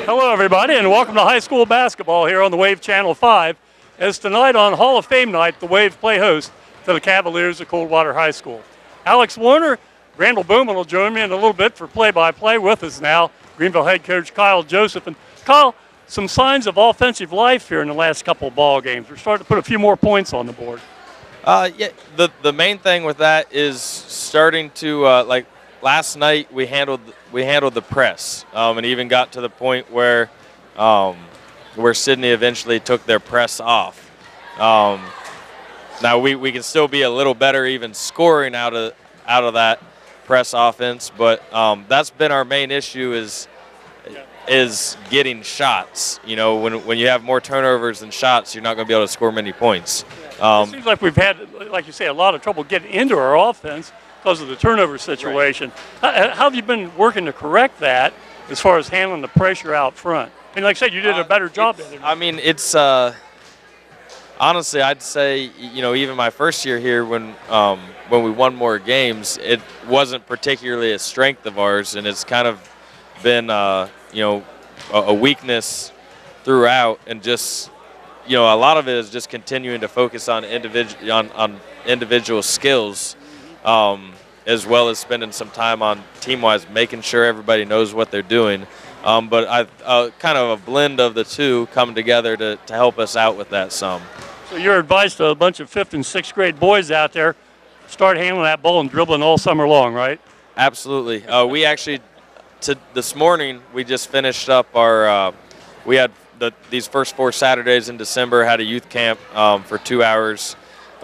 Hello, everybody, and welcome to high school basketball here on the Wave Channel 5. As tonight on Hall of Fame night, the Wave play host to the Cavaliers of Coldwater High School. Alex Warner, Randall Bowman will join me in a little bit for play-by-play with us now. Greenville head coach Kyle Joseph. And Kyle, some signs of offensive life here in the last couple of ball games. We're starting to put a few more points on the board. Yeah, the main thing with that is starting to like last night we handled the press and even got to the point where Sydney eventually took their press off. Now we can still be a little better even scoring out of that press offense, but that's been our main issue is getting shots. You know, when you have more turnovers than shots, you're not going to be able to score many points. It seems like we've had, like you say, a lot of trouble getting into our offense because of the turnover situation. Right. How have you been working to correct that as far as handling the pressure out front? And like I said, you did a better job at it. I mean, it's honestly, I'd say, you know, even my first year here when we won more games, it wasn't particularly a strength of ours, and it's kind of been you know, a weakness throughout, and just, you know, a lot of it is just continuing to focus on individual skills, as well as spending some time on team-wise, making sure everybody knows what they're doing. But I've kind of a blend of the two come together to help us out with that some. So your advice to a bunch of 5th and 6th grade boys out there, start handling that ball and dribbling all summer long, right? Absolutely. We actually, this morning, we just finished up our, we had these first 4 Saturdays in December, had a youth camp for 2 hours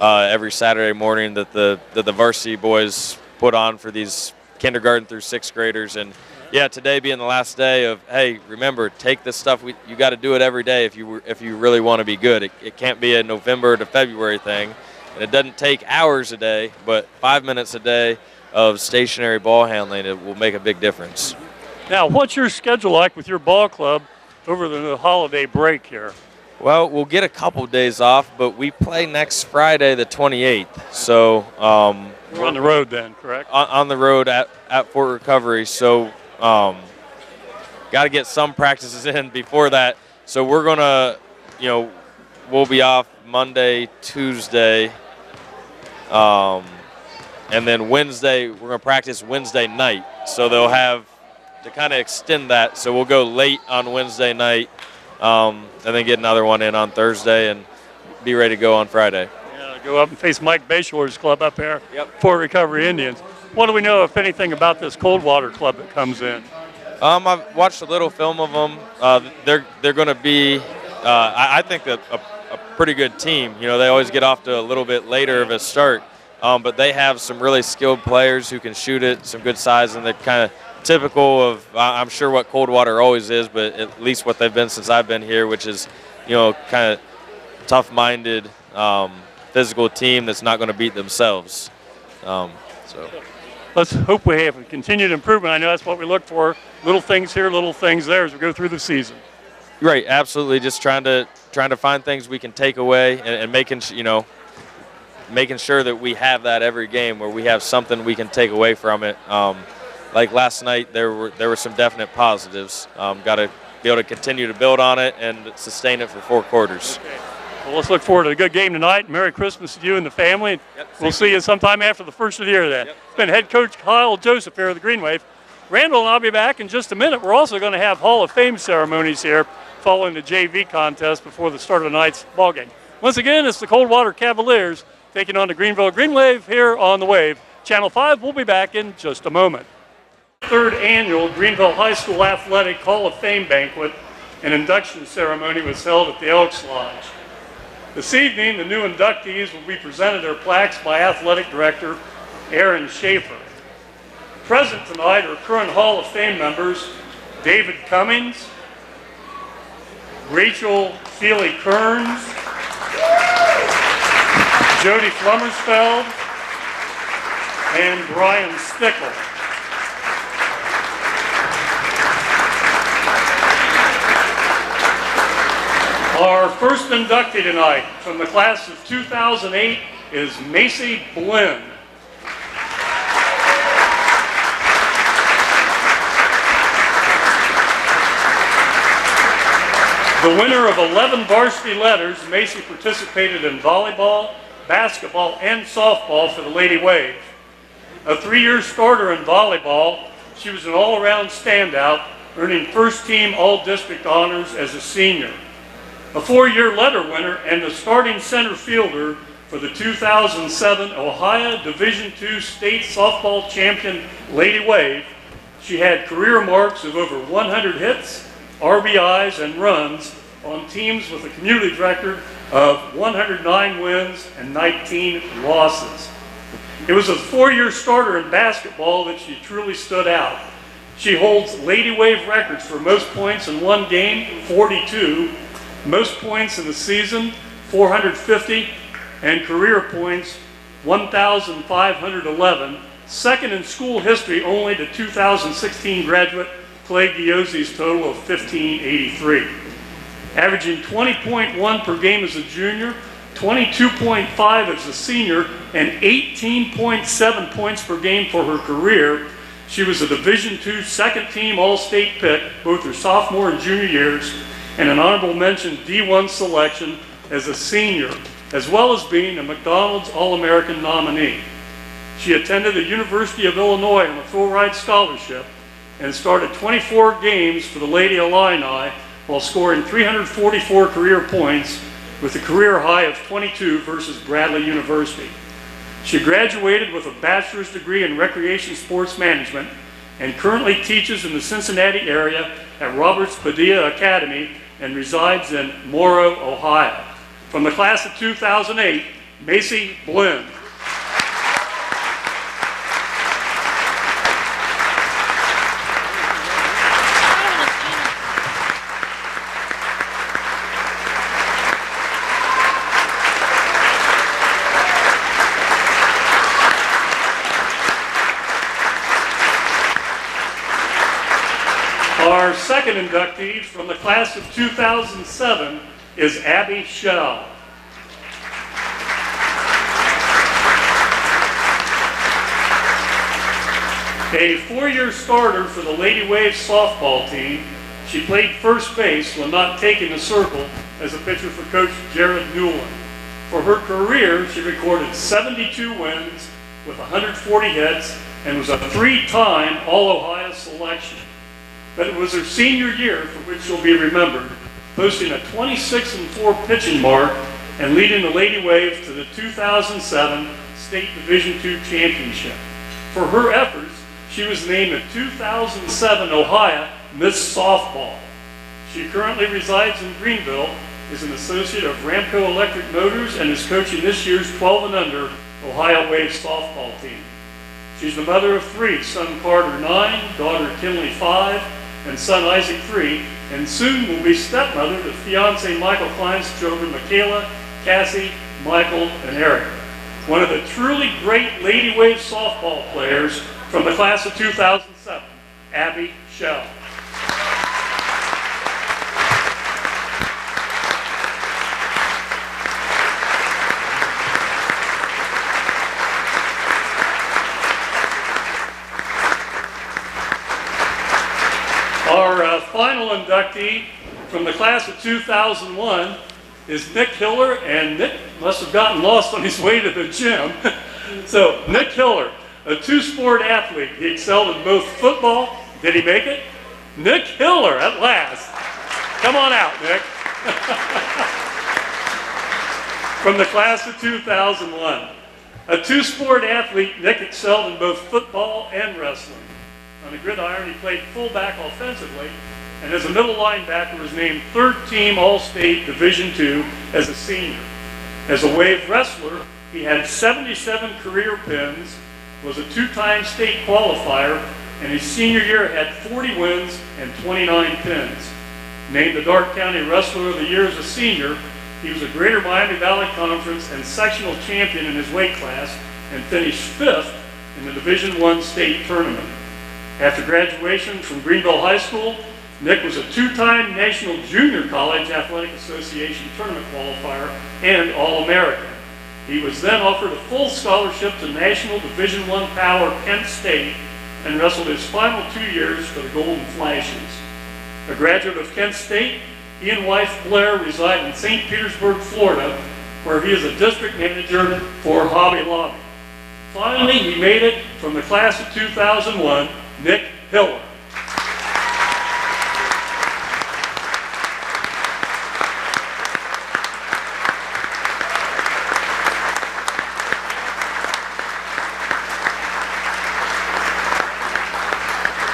every Saturday morning that the varsity boys put on for these kindergarten through 6th graders. And yeah, today being the last day of, hey, remember, take this stuff. You got to do it every day if you really want to be good. It can't be a November to February thing, and it doesn't take hours a day, but 5 minutes a day of stationary ball handling, it will make a big difference. Now, what's your schedule like with your ball club over the holiday break here? Well, we'll get a couple days off, but we play next Friday, the 28th. So we're on the road then, correct? On the road at Fort Recovery. So got to get some practices in before that. So we're gonna, you know, we'll be off Monday, Tuesday, and then Wednesday we're gonna practice Wednesday night. So they'll have to kind of extend that. So we'll go late on Wednesday night. And then get another one in on Thursday and be ready to go on Friday. Yeah, go up and face Mike Bayshaw's club up there, yep. Fort Recovery Indians. What do we know, if anything, about this Coldwater club that comes in? I've watched a little film of them. They're going to be, I think, a pretty good team. You know, they always get off to a little bit later of a start, but they have some really skilled players who can shoot it, some good size, and they're kind of typical of, I'm sure, what Coldwater always is, but at least what they've been since I've been here, which is, you know, kind of tough-minded, physical team that's not going to beat themselves. So let's hope we have a continued improvement. I know that's what we look for. Little things here, little things there as we go through the season. Right, absolutely. Just trying to find things we can take away and making sure that we have that every game where we have something we can take away from it. Like last night, there were some definite positives. Got to be able to continue to build on it and sustain it for 4 quarters. Okay. Well, let's look forward to a good game tonight. Merry Christmas to you and the family. Yep, we'll see you sometime after the first of the year then. Yep. It's been head coach Kyle Joseph here of the Green Wave. Randall and I'll be back in just a minute. We're also going to have Hall of Fame ceremonies here following the JV contest before the start of tonight's ball game. Once again, it's the Coldwater Cavaliers taking on the Greenville Green Wave here on the Wave. Channel 5 will be back in just a moment. 3rd annual Greenville High School Athletic Hall of Fame banquet and induction ceremony was held at the Elks Lodge. This evening, the new inductees will be presented their plaques by Athletic Director Aaron Schaefer. Present tonight are current Hall of Fame members David Cummings, Rachel Feely-Kearns, Jody Flummersfeld, and Brian Stickle. Our first inductee tonight from the class of 2008 is Macy Blinn. The winner of 11 varsity letters, Macy participated in volleyball, basketball, and softball for the Lady Wave. A 3-year starter in volleyball, she was an all-around standout, earning first-team all-district honors as a senior. A 4-year letter winner and the starting center fielder for the 2007 Ohio Division II State Softball Champion Lady Wave, she had career marks of over 100 hits, RBIs, and runs on teams with a cumulative record of 109 wins and 19 losses. It was a 4-year starter in basketball that she truly stood out. She holds Lady Wave records for most points in one game, 42, most points in the season, 450, and career points, 1,511, second in school history only to 2016 graduate Clay Giozzi's total of 1,583. Averaging 20.1 per game as a junior, 22.5 as a senior, and 18.7 points per game for her career. She was a Division II second-team All-State pick both her sophomore and junior years, and an honorable mention D1 selection as a senior, as well as being a McDonald's All-American nominee. She attended the University of Illinois on a full-ride scholarship and started 24 games for the Lady Illini while scoring 344 career points with a career high of 22 versus Bradley University. She graduated with a bachelor's degree in recreation sports management and currently teaches in the Cincinnati area at Roberts Padilla Academy and resides in Morrow, Ohio. From the class of 2008, Macy Blinn. Our second inductee from the class of 2007 is Abbi Shell. A 4-year starter for the Lady Wave softball team, she played first base when not taking the circle as a pitcher for Coach Jared Newland. For her career, she recorded 72 wins with 140 hits and was a 3-time All-Ohio selection. But it was her senior year for which she'll be remembered, posting a 26-4 pitching mark and leading the Lady Wave to the 2007 State Division II Championship. For her efforts, she was named the 2007 Ohio Miss Softball. She currently resides in Greenville, is an associate of Ramco Electric Motors, and is coaching this year's 12 and under Ohio Wave softball team. She's the mother of 3, son Carter 9, daughter Kinley 5, and son Isaac 3, and soon will be stepmother to fiance Michael Klein's children Michaela, Cassie, Michael, and Eric. One of the truly great Lady Wave softball players from the class of 2007, Abbi Shell. Our final inductee from the class of 2001 is Nick Hiller, and Nick must have gotten lost on his way to the gym. So, Nick Hiller, a 2-sport athlete. He excelled in both football. Did he make it? Nick Hiller, at last. Come on out, Nick. From the class of 2001. A 2-sport athlete, Nick excelled in both football and wrestling. On the gridiron, he played fullback offensively, and as a middle linebacker was named 3rd-team All-State Division II as a senior. As a Wave wrestler, he had 77 career pins, was a 2-time state qualifier, and his senior year had 40 wins and 29 pins. Named the Darke County Wrestler of the Year as a senior, he was a Greater Miami Valley Conference and sectional champion in his weight class and finished 5th in the Division I state tournament. After graduation from Greenville High School, Nick was a 2-time National Junior College Athletic Association tournament qualifier and All-American. He was then offered a full scholarship to National Division I power Kent State and wrestled his final 2 years for the Golden Flashes. A graduate of Kent State, He and wife Blair reside in St. Petersburg, Florida, where he is a district manager for Hobby Lobby. Finally, he made it from the class of 2001, Nick Hiller.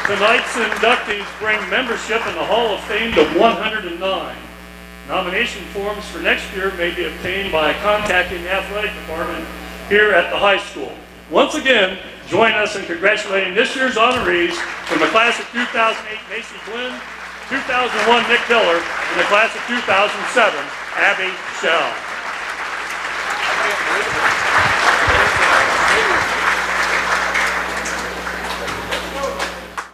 Tonight's inductees bring membership in the Hall of Fame to 109. Nomination forms for next year may be obtained by contacting the athletic department here at the high school. Once again, join us in congratulating this year's honorees from the class of 2008, Macy Glenn, 2001, Nick Hiller, and the class of 2007, Abbi Shell.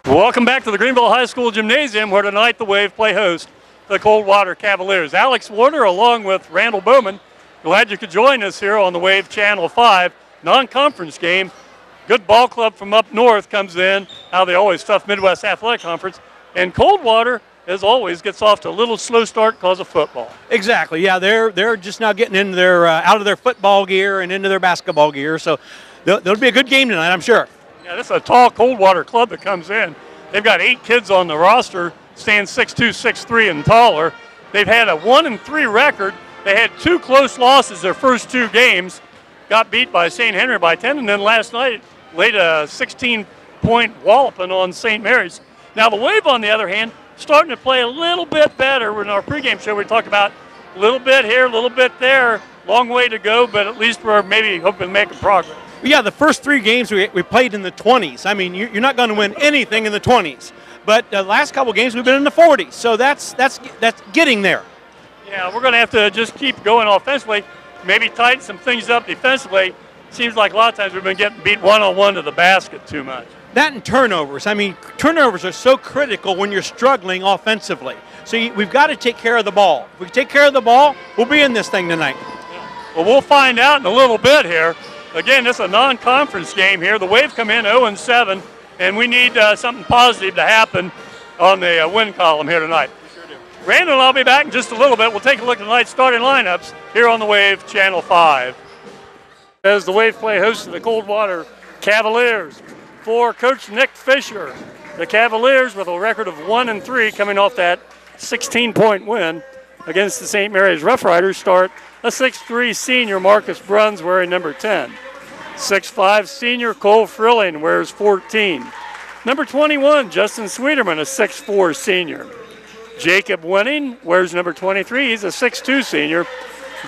Welcome back to the Greenville High School Gymnasium, where tonight the Wave play host to the Coldwater Cavaliers. Alex Warner along with Randall Bowman. Glad you could join us here on the Wave Channel 5 non-conference game. Good ball club from up north comes in, how they always tough Midwest Athletic Conference. And Coldwater, as always, gets off to a little slow start because of football. Exactly, yeah, they're just now getting into their out of their football gear and into their basketball gear. So there'll be a good game tonight, I'm sure. Yeah, this is a tall Coldwater club that comes in. They've got 8 kids on the roster, stand 6'2", 6'3", and taller. They've had a 1-3 record. They had 2 close losses their first 2 games. Got beat by St. Henry by 10, and then last night laid a 16-point walloping on St. Mary's. Now the Wave, on the other hand, starting to play a little bit better. In our pregame show, we talked about a little bit here, a little bit there. Long way to go, but at least we're maybe hoping to make progress. Yeah, the first 3 games we played in the 20s. I mean, you're not going to win anything in the 20s. But the last couple games we've been in the 40s, so that's getting there. Yeah, we're going to have to just keep going offensively, maybe tighten some things up defensively. Seems like a lot of times we've been getting beat one-on-one to the basket too much. That and turnovers. I mean, turnovers are so critical when you're struggling offensively. So we've got to take care of the ball. If we take care of the ball, we'll be in this thing tonight. Yeah. Well, we'll find out in a little bit here. Again, this is a non-conference game here. The Wave come in 0-7, and we need something positive to happen on the win column here tonight. We sure do. Randall and I'll be back in just a little bit. We'll take a look at tonight's starting lineups here on the Wave Channel 5. As the Wave play host of the Coldwater Cavaliers, for Coach Nick Fisher, the Cavaliers with a record of 1-3 coming off that 16-point win against the St. Mary's Rough Riders, start a 6'3" senior Marcus Bruns wearing number 10. 6'5" senior Cole Frilling wears 14. Number 21, Justin Sweeterman, a 6'4" senior. Jacob Wenning wears number 23. He's a 6'2" senior.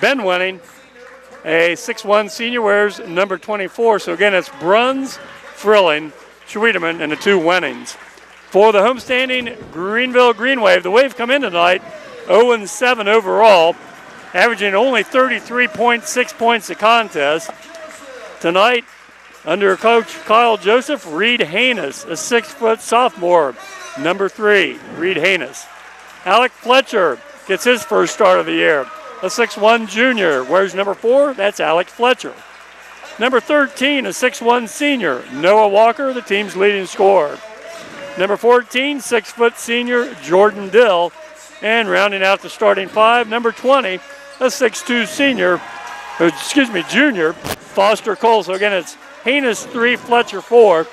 Ben Wenning, a 6'1" senior, wears number 24. So again, it's Bruns, Frilling, Sweeterman, and the 2 Wennings. For the homestanding Greenville Green Wave, the Wave come in tonight 0-7 overall, averaging only 33.6 points a contest. Tonight, under Coach Kyle Joseph, Reed Haynes, a 6-foot sophomore, number 3, Reed Haynes. Alec Fletcher gets his first start of the year, a 6'1" junior, wears number 4, that's Alec Fletcher. Number 13, a 6'1" senior, Noah Walker, the team's leading scorer. Number 14, 6-foot senior, Jordan Dill. And rounding out the starting 5, number 20, a 6'2" junior, Foster Cole. So again, it's Haynes 3, Fletcher 4,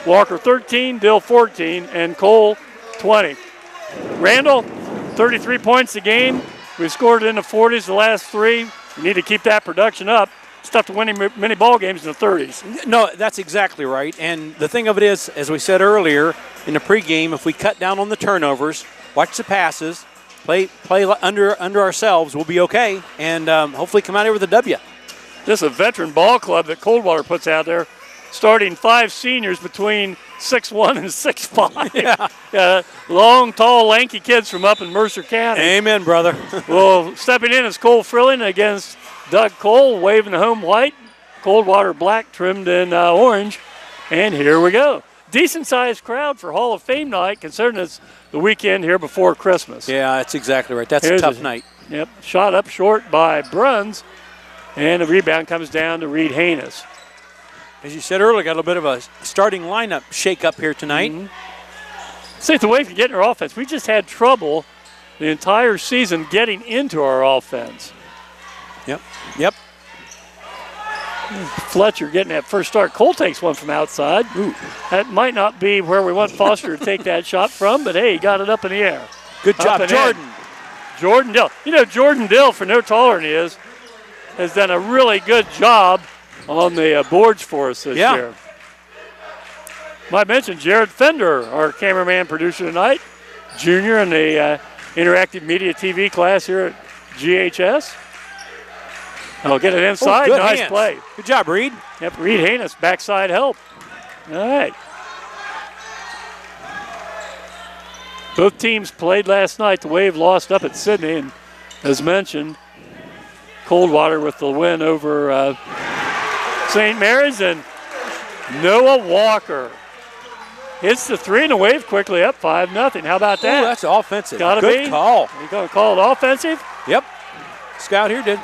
Walker 13, Dill 14, and Cole 20. Randall, 33 points a game. We've scored in the 40s the last 3. We need to keep that production up. It's tough to win many ball games in the 30s. No, that's exactly right. And the thing of it is, as we said earlier in the pregame, if we cut down on the turnovers, watch the passes, play under ourselves, we'll be okay, and hopefully come out here with a W. This is a veteran ball club that Coldwater puts out there, starting 5 seniors between 6'1" and 6'5". Yeah. Long, tall, lanky kids from up in Mercer County. Amen, brother. Well, stepping in is Cole Frilling against Doug Cole, waving the home white, Coldwater black trimmed in orange, and here we go. Decent-sized crowd for Hall of Fame night, considering it's the weekend here before Christmas. Yeah, that's exactly right. That's a tough night. Yep, shot up short by Bruns, and the rebound comes down to Reed Haynes. As you said earlier, got a little bit of a starting lineup shake-up here tonight. See if the Wave can get in their offense. We just had trouble the entire season getting into our offense. Yep. Fletcher getting that first start. Cole takes one from outside. Ooh. That might not be where we want Foster to take that shot from, but hey, he got it up in the air. Good job, Jordan. Jordan Dill. You know, Jordan Dill, for no taller than he is, has done a really good job on the boards for us this year. Might mention Jared Fender, our cameraman producer tonight, junior in the interactive media TV class here at GHS. I'll get it inside. Nice play. Good job, Reed. Yep, Reed Haynes, backside help. All right. Both teams played last night. The Wave lost up at Sydney, and as mentioned, Coldwater with the win over St. Mary's, and Noah Walker hits the three, and the Wave quickly up 5-0. How about that? Ooh, that's offensive. Gotta Good be. call. You going to call it offensive? Yep. Scout here did.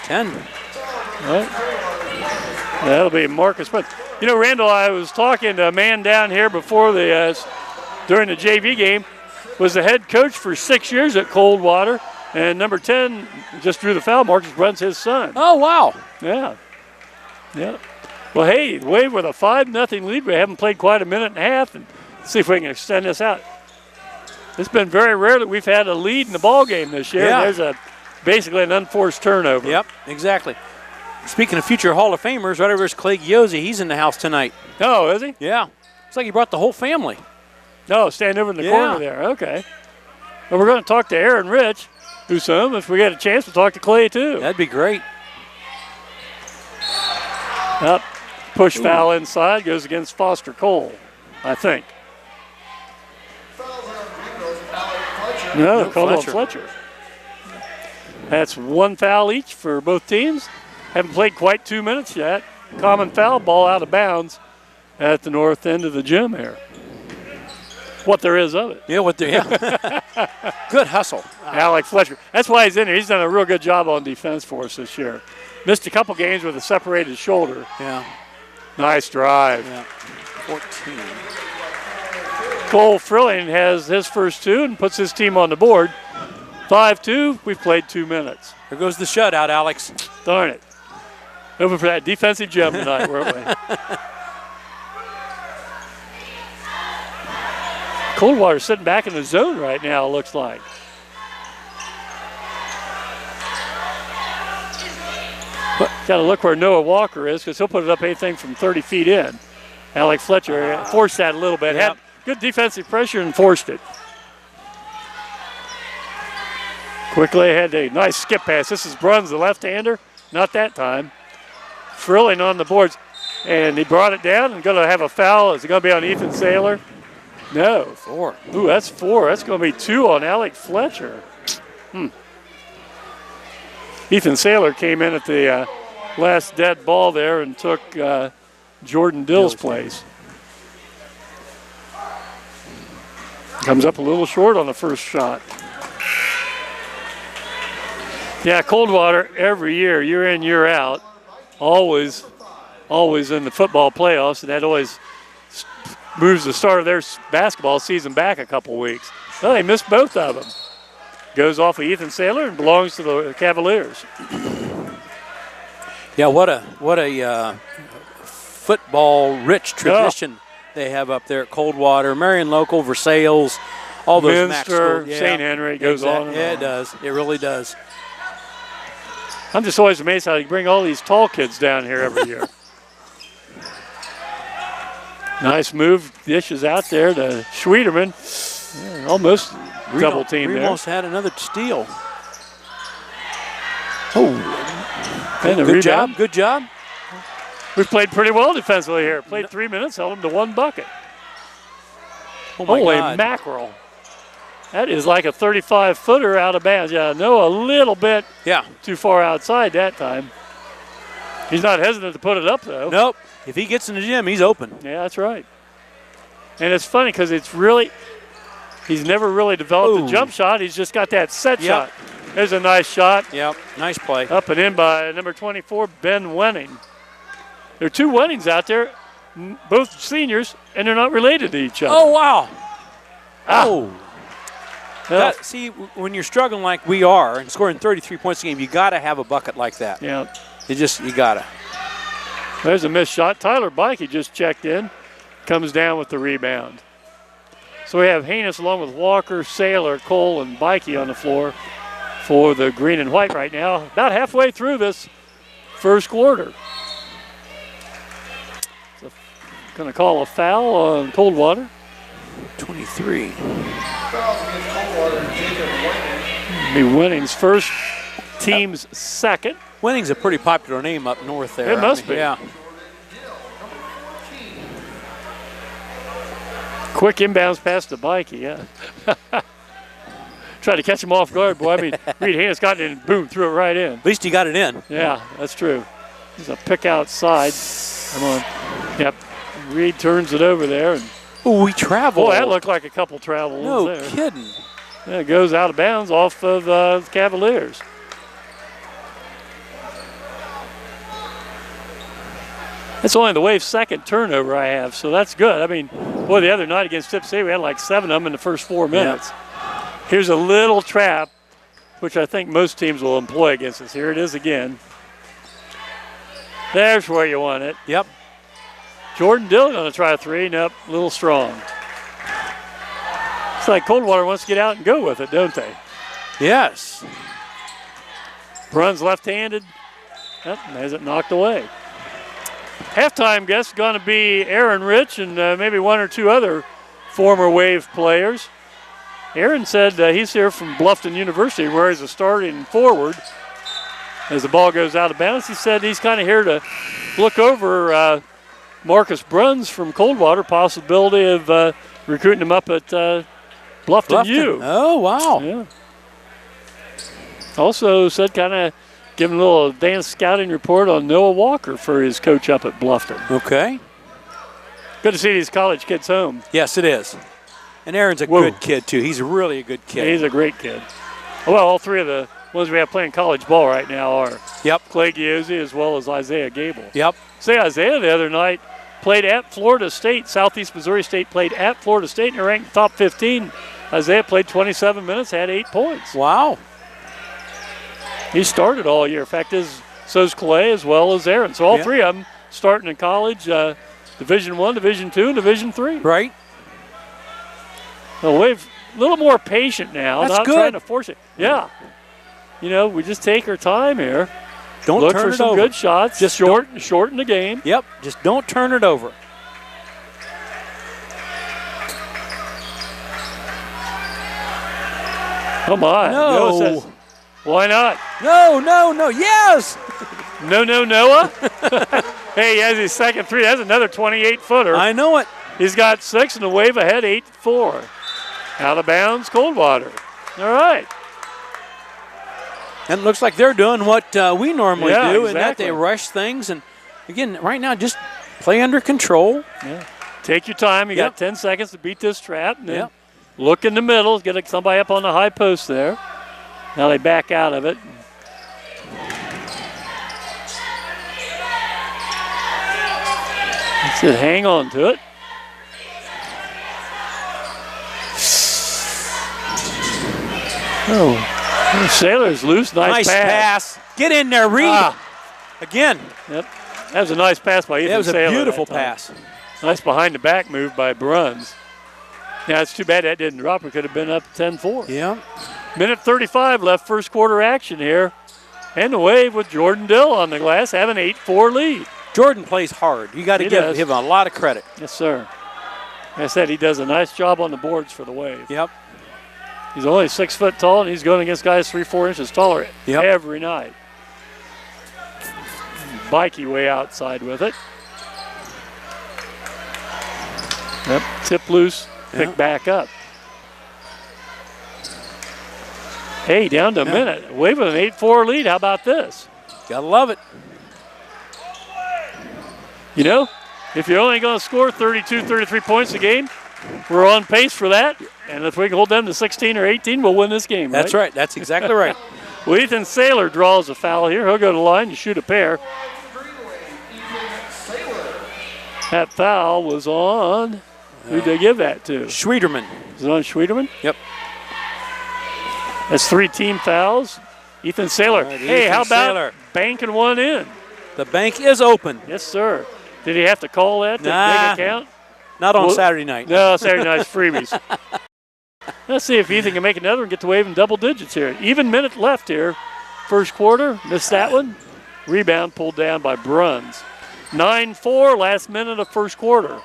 10. All right. That'll be Marcus Prince. You know, Randall, I was talking to a man down here before during the JV game, was the head coach for 6 years at Coldwater, and number 10 just drew the foul. Marcus Prince, his son. Oh, wow. Yeah. Well, hey, the Wave with a 5-0 lead. We haven't played quite a minute and a half, and let's see if we can extend this out. It's been very rare that we've had a lead in the ball game this year. Yeah. There's basically an unforced turnover. Yep, exactly. Speaking of future Hall of Famers, right over is Clay Giozzi. He's in the house tonight. Oh, is he? Yeah. It's like he brought the whole family. No, stand over in the corner there. Okay. Well, we're going to talk to Aaron Rich, who's home. If we get a chance, we'll talk to Clay, too. That'd be great. Up, push foul inside, goes against Foster Cole, I think. No, called on Fletcher. That's one foul each for both teams. Haven't played quite 2 minutes yet. Common foul, ball out of bounds at the north end of the gym here. What there is of it. Yeah, Good hustle. Alec Fletcher. That's why he's in here. He's done a real good job on defense for us this year. Missed a couple games with a separated shoulder. Yeah. Nice drive. Yeah. 14. Cole Frilling has his first two and puts his team on the board. 5-2, we've played 2 minutes. There goes the shutout, Alex. Darn it. Over for that defensive gem tonight, weren't we? Coldwater sitting back in the zone right now, it looks like. Got to look where Noah Walker is because he'll put it up anything from 30 feet in. Alec Fletcher forced that a little bit. Yep. Had good defensive pressure and forced it. Quickly ahead, a nice skip pass. This is Bruns, the left-hander. Not that time. Frilling on the boards. And he brought it down and going to have a foul. Is it going to be on Ethan Saylor? No. 4. Ooh, that's 4. That's going to be 2 on Alec Fletcher. Ethan Saylor came in at the last dead ball there and took Jordan Dill's place. Comes up a little short on the first shot. Yeah, Coldwater every year in, year out, always in the football playoffs, and that always moves the start of their basketball season back a couple weeks. Well, they missed both of them. Goes off of Ethan Saylor and belongs to the Cavaliers. Yeah, what a football-rich tradition they have up there at Coldwater. Marion Local, Versailles, all those Minster, St. Henry, goes on and yeah, on. it does. It really does. I'm just always amazed how you bring all these tall kids down here every year. Nice move, dishes out there to Schwederman. Yeah, almost double team there. Almost had another steal. Oh, and good job. Good job. We've played pretty well defensively here. Played 3 minutes, held them to 1 bucket. Oh my Holy God. mackerel. That is like a 35-footer out of bounds. Yeah, no, a little bit too far outside that time. He's not hesitant to put it up, though. Nope. If he gets in the gym, he's open. Yeah, that's right. And it's funny because he's never really developed a jump shot. He's just got that set shot. There's a nice shot. Yep, nice play. Up and in by number 24, Ben Wenning. There are 2 Wennings out there, both seniors, and they're not related to each other. Oh, wow. Oh. Yeah. See, when you're struggling like we are and scoring 33 points a game, you got to have a bucket like that. Yeah. You got to. There's a missed shot. Tyler Bikey just checked in, comes down with the rebound. So we have Haynes along with Walker, Saylor, Cole, and Bikey on the floor for the green and white right now. About halfway through this first quarter. So going to call a foul on Coldwater. 23. Be Winning's first, team's second. Winning's a pretty popular name up north there. It must be. Yeah. Quick inbounds pass to Bikey, yeah. Tried to catch him off guard, boy. I mean, Reed Haynes got it and boom, threw it right in. At least he got it in. Yeah, that's true. There's a pick outside. Come on. Yep. Reed turns it over there. And oh, we traveled. boy, that looked like a couple travels No there. kidding. Yeah, it goes out of bounds off of the Cavaliers. That's only the Wave's second turnover I have, so that's good. I mean, boy, the other night against Tip City, we had like 7 of them in the first 4 minutes. Yeah. Here's a little trap, which I think most teams will employ against us. Here it is again. There's where you want it. Yep. Jordan Dill going to try a 3. Nope, a little strong. It's like Coldwater wants to get out and go with it, don't they? Yes. Bruns left-handed. Yep, has it knocked away. Halftime guest going to be Aaron Rich and maybe 1 or 2 other former Wave players. Aaron said he's here from Bluffton University where he's a starting forward. As the ball goes out of bounds, he said he's kind of here to look over Marcus Bruns from Coldwater, possibility of recruiting him up at Bluffton U. Oh, wow. Yeah. Also said kind of giving a little advanced scouting report on Noah Walker for his coach up at Bluffton. Okay. Good to see these college kids home. Yes, it is. And Aaron's a good kid, too. He's really a good kid. He's a great kid. Well, all 3 of the ones we have playing college ball right now are Clay Giozzi as well as Isaiah Gable. Yep. Say Isaiah the other night played at Florida State. Southeast Missouri State played at Florida State and ranked top 15. Isaiah played 27 minutes, had 8 points. Wow. He started all year. In fact, so's Clay as well as Aaron. So all 3 of them starting in college, Division I, Division II, and Division III. Right. Well, we're a little more patient now. That's not good. trying to force it. Yeah. You know, we just take our time here. Don't look turn for it some over. good shots. Just shorten the game. Yep. Just don't turn it over. Come on. No. Noah says, why not? No. Yes. No, Noah. Hey, he has his second 3. That's another 28-footer. I know it. He's got 6 and the Wave ahead, 8-4. Out of bounds, Coldwater. All right. And it looks like they're doing what we normally do, exactly. in that they rush things. And, again, right now, just play under control. Yeah. Take your time. You Yep. got 10 seconds to beat this trap. And then look in the middle. Get somebody up on the high post there. Now they back out of it. That's it. Hang on to it. Oh, Sailor's loose. Nice pass. Get in there, Reed. Again. Yep. That was a nice pass by Ethan That was a Saylor beautiful that time. pass. Nice behind-the-back move by Bruns. Now, it's too bad that didn't drop. We could have been up 10-4. Yeah. Minute 35 left, first quarter action here. And the Wave with Jordan Dill on the glass, have an 8-4 lead. Jordan plays hard. You got to give him a lot of credit. Yes, sir. Like I said, he does a nice job on the boards for the Wave. Yep. He's only 6 foot tall, and he's going against guys 3-4 inches taller every night. Bikey way outside with it. Yep, tip loose, pick back up. Hey, down to a minute. Wave with an 8-4 lead. How about this? Gotta love it. You know, if you're only going to score 32, 33 points a game, we're on pace for that. And if we can hold them to 16 or 18, we'll win this game. That's right. That's exactly right. Well, Ethan Saylor draws a foul here. He'll go to the line to shoot a pair. That foul was on. Who did they give that to? Schwederman. Was it on Schwederman? Yep. That's 3 team fouls. Ethan Saylor. Right, hey, Ethan how about Saylor. banking one in? The bank is open. Yes, sir. Did he have to call that to Nah. make a count? Not on Saturday night. No, Saturday night's freebies. Let's see if Ethan can make another and get to wave in double digits here. Even minute left here. First quarter, missed that one. Rebound pulled down by Bruns. 9-4, last minute of first quarter.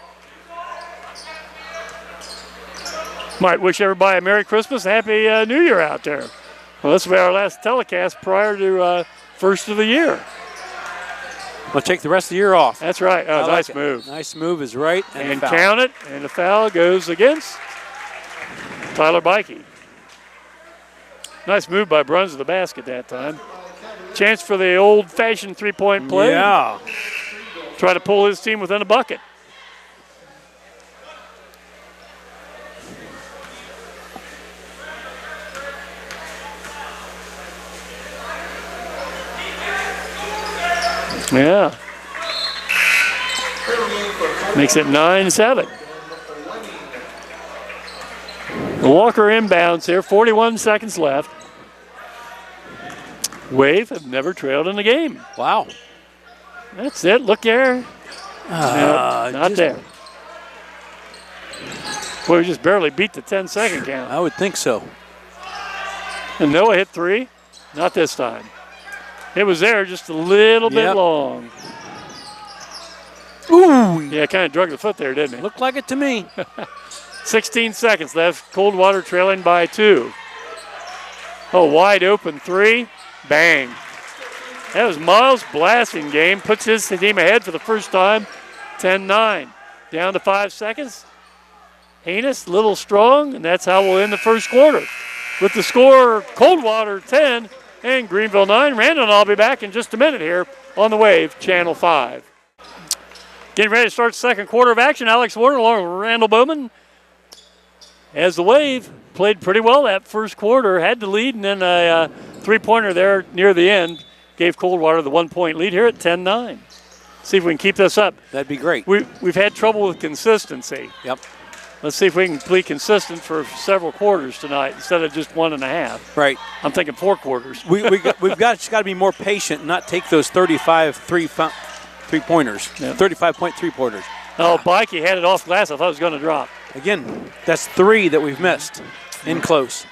Might wish everybody a Merry Christmas and Happy New Year out there. Well, this will be our last telecast prior to first of the year. We'll take the rest of the year off. That's right. Oh, nice move. Nice move is right. And count it, and the foul goes against Tyler Bikey. Nice move by Bruns to the basket that time. Chance for the old-fashioned three-point play. Yeah. Try to pull his team within a bucket. Yeah. Makes it 9-7. Walker inbounds here, 41 seconds left. Wave have never trailed in the game. Wow. That's it. Look there. No, not there. Boy, we just barely beat the 10-second count. I would think so. And Noah hit 3. Not this time. It was there, just a little bit long. Ooh. Yeah, kind of drug the foot there, didn't it? Looked like it to me. 16 seconds left. Coldwater trailing by 2. Oh, wide open 3. Bang. That was Miles' blasting game. Puts his team ahead for the first time. 10-9. Down to 5 seconds. Heinous, little strong, and that's how we'll end the first quarter. With the score, Coldwater 10 and Greenville 9. Randall and I'll be back in just a minute here on the Wave, Channel 5. Getting ready to start the second quarter of action. Alex Warner along with Randall Bowman. As the Wave played pretty well that first quarter, had the lead, and then a three-pointer there near the end gave Coldwater the 1-point lead here at 10-9. See if we can keep this up. That'd be great. We've had trouble with consistency. Yep. Let's see if we can be consistent for several quarters tonight instead of just 1.5. Right. I'm thinking 4 quarters. We've got to be more patient and not take those 35 three-pointers, 35-point three-pointers. Oh, Bikey had it off glass. I thought it was going to drop. Again, that's 3 that we've missed in close.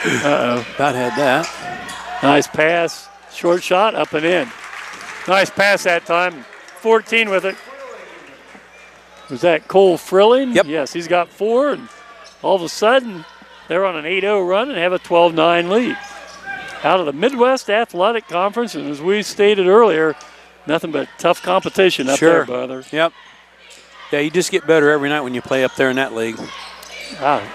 Uh-oh. About had that. Nice pass. Short shot, up and in. Nice pass that time. 14 with it. Was that Cole Frilling? Yep. Yes, he's got 4, and all of a sudden, they're on an 8-0 run and have a 12-9 lead. Out of the Midwest Athletic Conference, and as we stated earlier, nothing but tough competition up there, brother. Yep. Yeah, you just get better every night when you play up there in that league. Wow.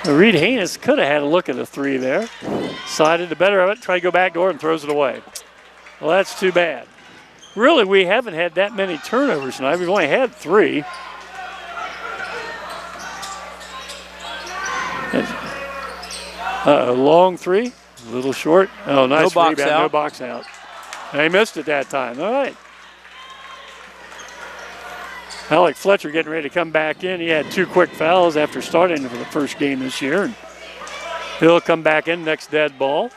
Reed Haynes could have had a look at a 3 there. Decided the better of it, try to go back door and throws it away. Well, that's too bad. Really, we haven't had that many turnovers tonight. We've only had 3. Long 3, a little short. Oh, nice rebound, no box out. And he missed it that time. All right. Alec Fletcher getting ready to come back in. He had 2 quick fouls after starting for the first game this year. And he'll come back in next dead ball.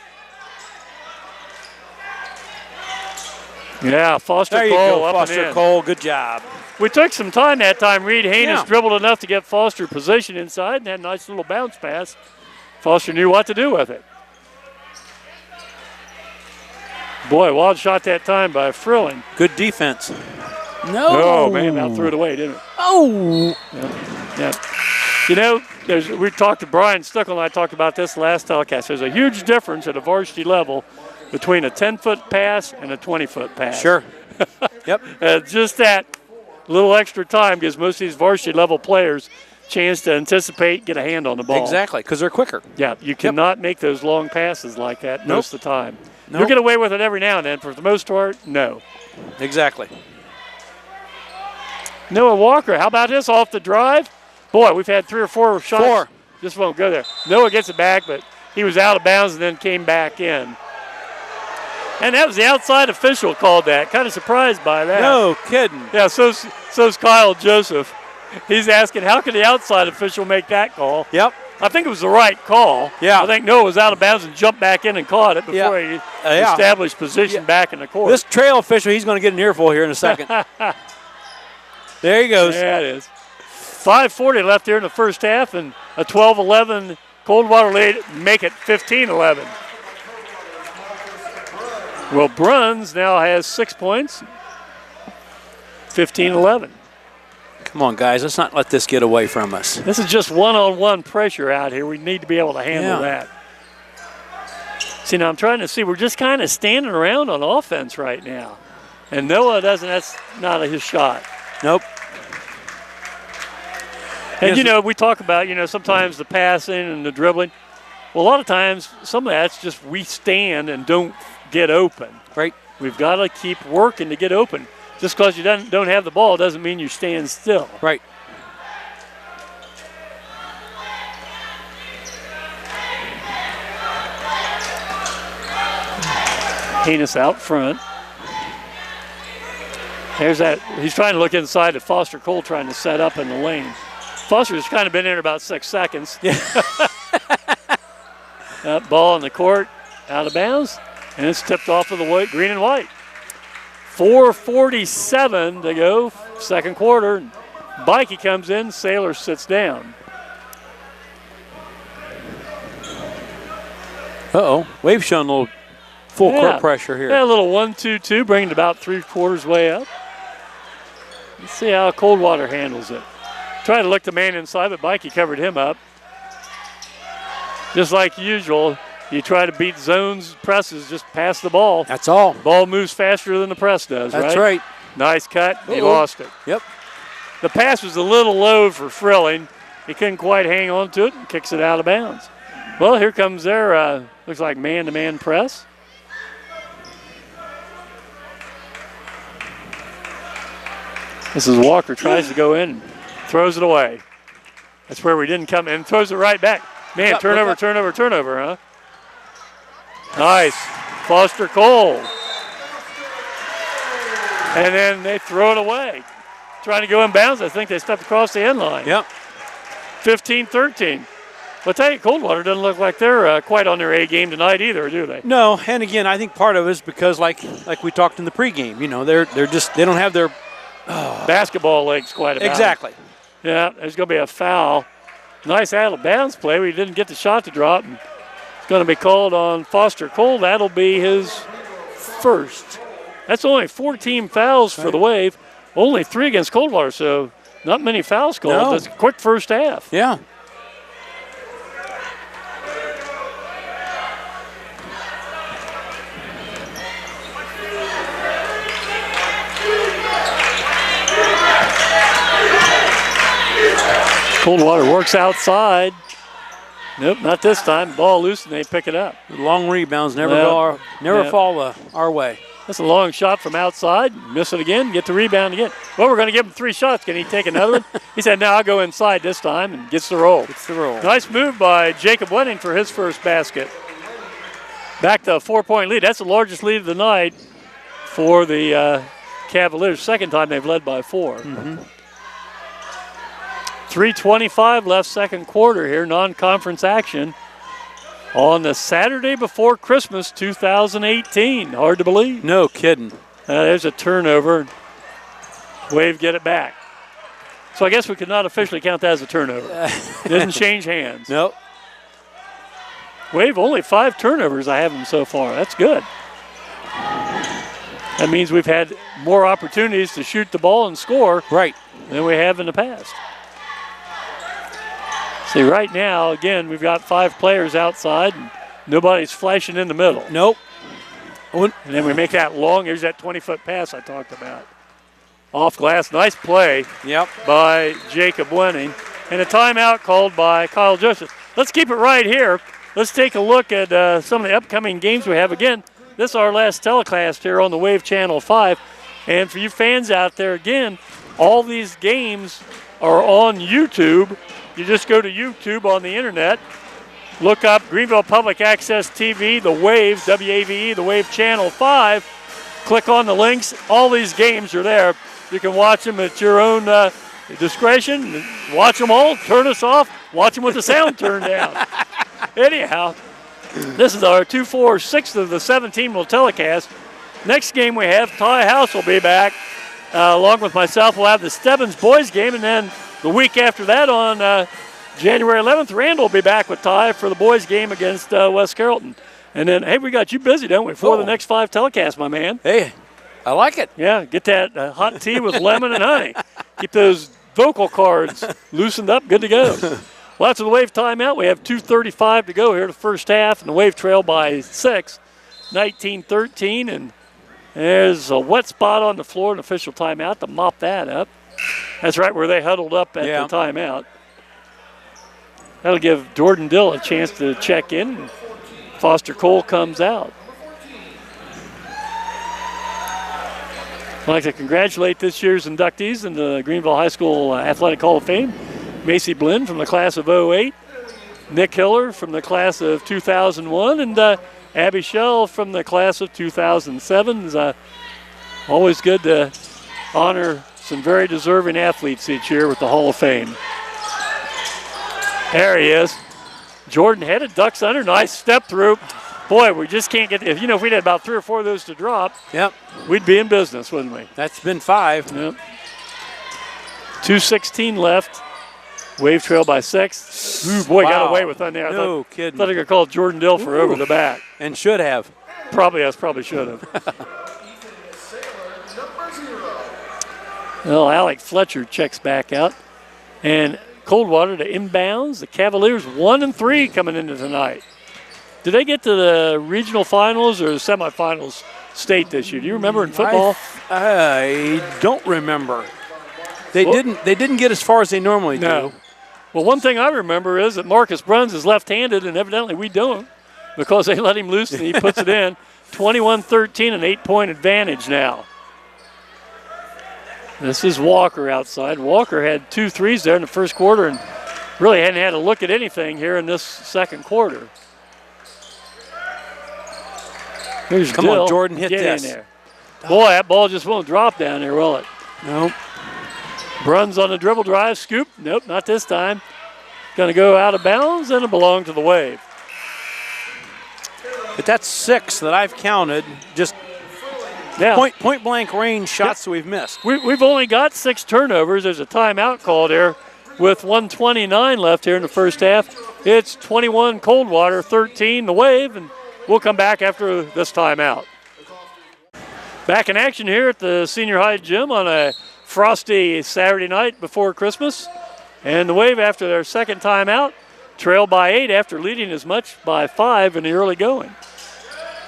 Yeah, Foster there you Cole go, up Foster and in. Cole, good job. We took some time that time. Reed Haynes dribbled enough to get Foster position inside and had a nice little bounce pass. Foster knew what to do with it. Boy, wild shot that time by Frilling. Good defense. No. Oh, man, about threw it away, didn't it? Oh. Yeah. You know, we talked to Brian Stuckle, and I talked about this last telecast. There's a huge difference at a varsity level between a 10-foot pass and a 20-foot pass. Sure. Yep. Just that little extra time gives most of these varsity level players a chance to anticipate, get a hand on the ball. Exactly, because they're quicker. Yeah, you cannot make those long passes like that most of the time. Nope. You'll get away with it every now and then. For the most part, no. Exactly. Noah Walker, how about this off the drive? Boy, we've had 3 or 4 shots. 4. Just won't go there. Noah gets it back, but he was out of bounds and then came back in. And that was the outside official called that. Kind of surprised by that. No kidding. Yeah, so's Kyle Joseph. He's asking, how could the outside official make that call? Yep. I think it was the right call. Yeah. I think Noah was out of bounds and jumped back in and caught it before he established position back in the court. This trail official, he's going to get an earful here in a second. There he goes. Yeah, it is. 5:40 left here in the first half, and a 12-11 Coldwater lead, make it 15-11. Well, Bruns now has 6 points, 15-11. Come on, guys. Let's not let this get away from us. This is just one-on-one pressure out here. We need to be able to handle that. See, now I'm trying to see. We're just kind of standing around on offense right now. And Noah doesn't. That's not his shot. Nope. And, you know, we talk about, you know, sometimes the passing and the dribbling. Well, a lot of times, some of that's just we stand and don't get open. Right. We've got to keep working to get open. Just because you don't have the ball doesn't mean you stand still. Right. Heinous out front. There's that. He's trying to look inside at Foster Cole, trying to set up in the lane. Foster's kind of been in about 6 seconds. Yeah. That ball in the court, out of bounds, and it's tipped off of the white, green and white. 4:47 to go, second quarter. Bikey comes in, Sailor sits down. Uh-oh, Wave showing a little full court pressure here. Yeah, a little 1-2-2, bringing it about 3/4 way up. Let's see how Coldwater handles it. Trying to look the man inside, but Bikey covered him up. Just like usual, you try to beat zones, presses, just pass the ball. That's all. Ball moves faster than the press does, That's right. Nice cut. He lost it. Yep. The pass was a little low for Frilling. He couldn't quite hang on to it and kicks it out of bounds. Well, here comes their, looks like man-to-man press. This is Walker, tries to go in and throws it away. That's where we didn't come in. Throws it right back. Man, turnover, huh? Nice. Foster Cole. And then they throw it away. Trying to go in bounds. I think they stepped across the end line. Yep. 15-13. But I tell you, Coldwater doesn't look like they're quite on their A game tonight either, do they? No, and again, I think part of it is because, like we talked in the pregame, you know, they don't have their basketball legs quite about. Exactly. Yeah, there's going to be a foul. Nice out of bounds play. We didn't get the shot to drop. And it's going to be called on Foster Cole. That'll be his first. That's only 14 fouls for the Wave. Only 3 against Coldwater, so not many fouls called. No. That's a quick first half. Yeah. Coldwater works outside. Nope, not this time. Ball loose and they pick it up. Long rebounds never fall our way. That's a long shot from outside. Miss it again, get the rebound again. Well, we're going to give him 3 shots. Can he take another one? He said, no, I'll go inside this time, and gets the roll. Nice move by Jacob Wenning for his first basket. Back to a 4-point lead. That's the largest lead of the night for the Cavaliers. Second time they've led by 4. Mm-hmm. 3:25 left second quarter here, non-conference action on the Saturday before Christmas 2018. Hard to believe. No kidding. There's a turnover. Wave get it back. So I guess we could not officially count that as a turnover. Didn't change hands. Nope. Wave only 5 turnovers I have them so far. That's good. That means we've had more opportunities to shoot the ball and score than we have in the past. See, right now, again, we've got 5 players outside, and nobody's flashing in the middle. Nope. And then we make that long, here's that 20-foot pass I talked about. Off glass, nice play by Jacob Wenning. And a timeout called by Kyle Joseph. Let's keep it right here. Let's take a look at some of the upcoming games we have. Again, this is our last telecast here on the Wave Channel 5. And for you fans out there, again, all these games are on YouTube. You just go to YouTube on the internet, look up Greenville Public Access TV, the Wave, WAVE, the Wave Channel 5. Click on the links. All these games are there. You can watch them at your own discretion. Watch them all. Turn us off. Watch them with the sound turned down. Anyhow, this is our 2-4-6 of the 17 will telecast. Next game we have, Ty House will be back. Along with myself, we'll have the Stebbins boys game. And then the week after that on January 11th, Randall will be back with Ty for the boys game against West Carrollton. And then, hey, we got you busy, don't we, for the next 5 telecasts, my man. Hey, I like it. Yeah, get that hot tea with lemon and honey. Keep those vocal cords loosened up, good to go. Well, after the Wave timeout, we have 2:35 to go here the first half, and the Wave trail by 6, 19-13. And there's a wet spot on the floor, an official timeout to mop that up. That's right where they huddled up at the timeout. That'll give Jordan Dill a chance to check in. Foster Cole comes out. I'd like to congratulate this year's inductees in the Greenville High School Athletic Hall of Fame. Macy Blinn from the class of 08, Nick Hiller from the class of 2001, and Abbi Shell from the class of 2007. It's always good to honor some very deserving athletes each year with the Hall of Fame. There he is. Jordan headed, ducks under, nice step through. Boy, we just can't get, if we'd had about 3 or 4 of those to drop, we'd be in business, wouldn't we? That's been 5. Yep. 2:16 left. Wave trail by 6. Ooh, boy, got away with that there. No kidding. I thought I could call Jordan Dill for over the back. And should have. Probably should have. Well, Alec Fletcher checks back out. And Coldwater to inbounds. The Cavaliers 1-3 coming into tonight. Did they get to the regional finals or the semifinals state this year? Do you remember in football? I don't remember. They didn't get as far as they normally do. Well, one thing I remember is that Marcus Bruns is left-handed, and evidently we don't, because they let him loose and he puts it in. 21-13, an 8-point advantage now. This is Walker outside. Walker had 2 threes there in the first quarter and really hadn't had a look at anything here in this second quarter. Here's Come Dill. on, Jordan, hit Get this. in there. Boy, that ball just won't drop down there, will it? Nope. Bruns on the dribble drive, scoop. Nope, not this time. Going to go out of bounds, and it belonged to the Wave. But that's 6 that I've counted, just point blank range shots that we've missed. We've only got 6 turnovers. There's a timeout called here with 1:29 left here in the first half. It's 21 Coldwater, 13 the Wave, and we'll come back after this timeout. Back in action here at the Senior High Gym on a frosty Saturday night before Christmas. And the Wave, after their second timeout, trailed by 8 after leading as much by 5 in the early going.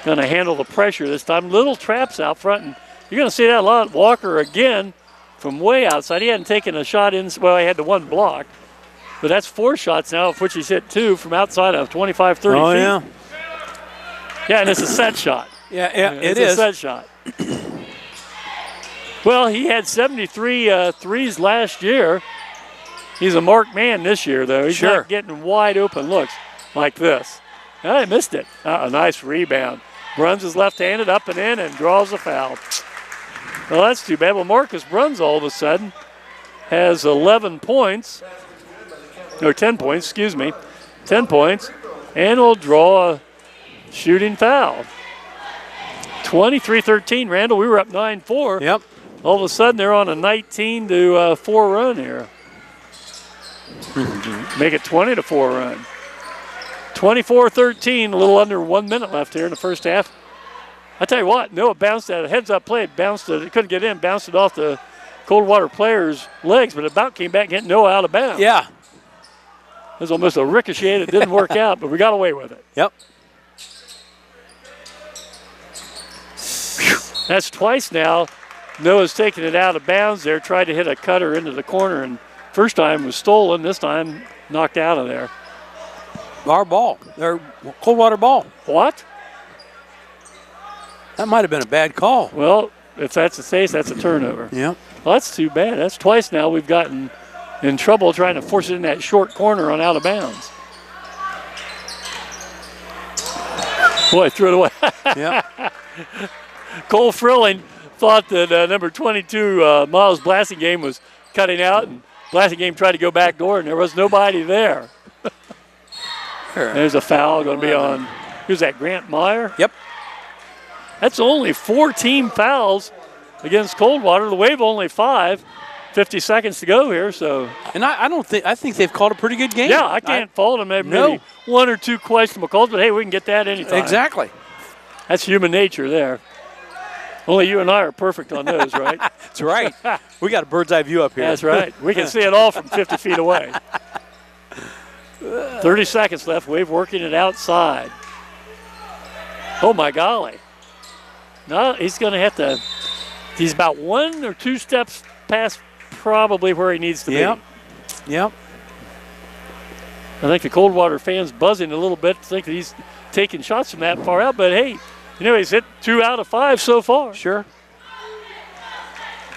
Going to handle the pressure this time. Little traps out front, and you're going to see that a lot. Walker again from way outside. He hadn't taken a shot in. Well, he had the 1 block. But that's 4 shots now, of which he's hit 2 from outside of 25, 30 feet. Oh, yeah. Yeah, and it's a set shot. Yeah, it is a set shot. Well, he had 73 threes last year. He's a marked man this year, though. He's not getting wide open looks like this. I missed it. A nice rebound. Bruns is left-handed, up and in, and draws a foul. Well, that's too bad. Well, Marcus Bruns all of a sudden has 11 points, or 10 points, excuse me, 10 points, and will draw a shooting foul. 23-13, Randall. We were up 9-4. Yep. All of a sudden, they're on a 19-4 run here. Make it 20-4 run. 24-13, a little under 1 minute left here in the first half. I tell you what, Noah bounced at a heads-up play, bounced it, couldn't get in, bounced it off the Coldwater player's legs, but it about came back and hit Noah out of bounds. Yeah. It was almost a ricochet. It didn't work out, but we got away with it. Yep. That's twice now. Noah's taken it out of bounds there, tried to hit a cutter into the corner, and first time was stolen, this time knocked out of there. Our ball. Their Coldwater ball. What? That might have been a bad call. Well, if that's the case, that's a turnover. Yep. Well, that's too bad. That's twice now we've gotten in trouble trying to force it in that short corner on out of bounds. Boy, threw it away. Yeah. Cole Frilling thought that number 22, Miles Blassingame, was cutting out, and Classic game tried to go back door, and there was nobody there. There's a foul going to be on, who's that, Grant Meyer? Yep. That's only 4 team fouls against Coldwater. The Wave only 5. 50 seconds to go here, so. And I think they've called a pretty good game. Yeah, I can't fault them. Maybe 1 or 2 questionable calls, but hey, we can get that anytime. Exactly. That's human nature there. Only you and I are perfect on those, right? That's right. We got a bird's eye view up here. That's right. We can see it all from 50 feet away. 30 seconds left. Wave working it outside. Oh, my golly. No, he's going to have to. He's about 1 or 2 steps past probably where he needs to be. Yep. I think the Coldwater fans buzzing a little bit, think that he's taking shots from that far out, but hey, he's hit 2 out of 5 so far. Sure.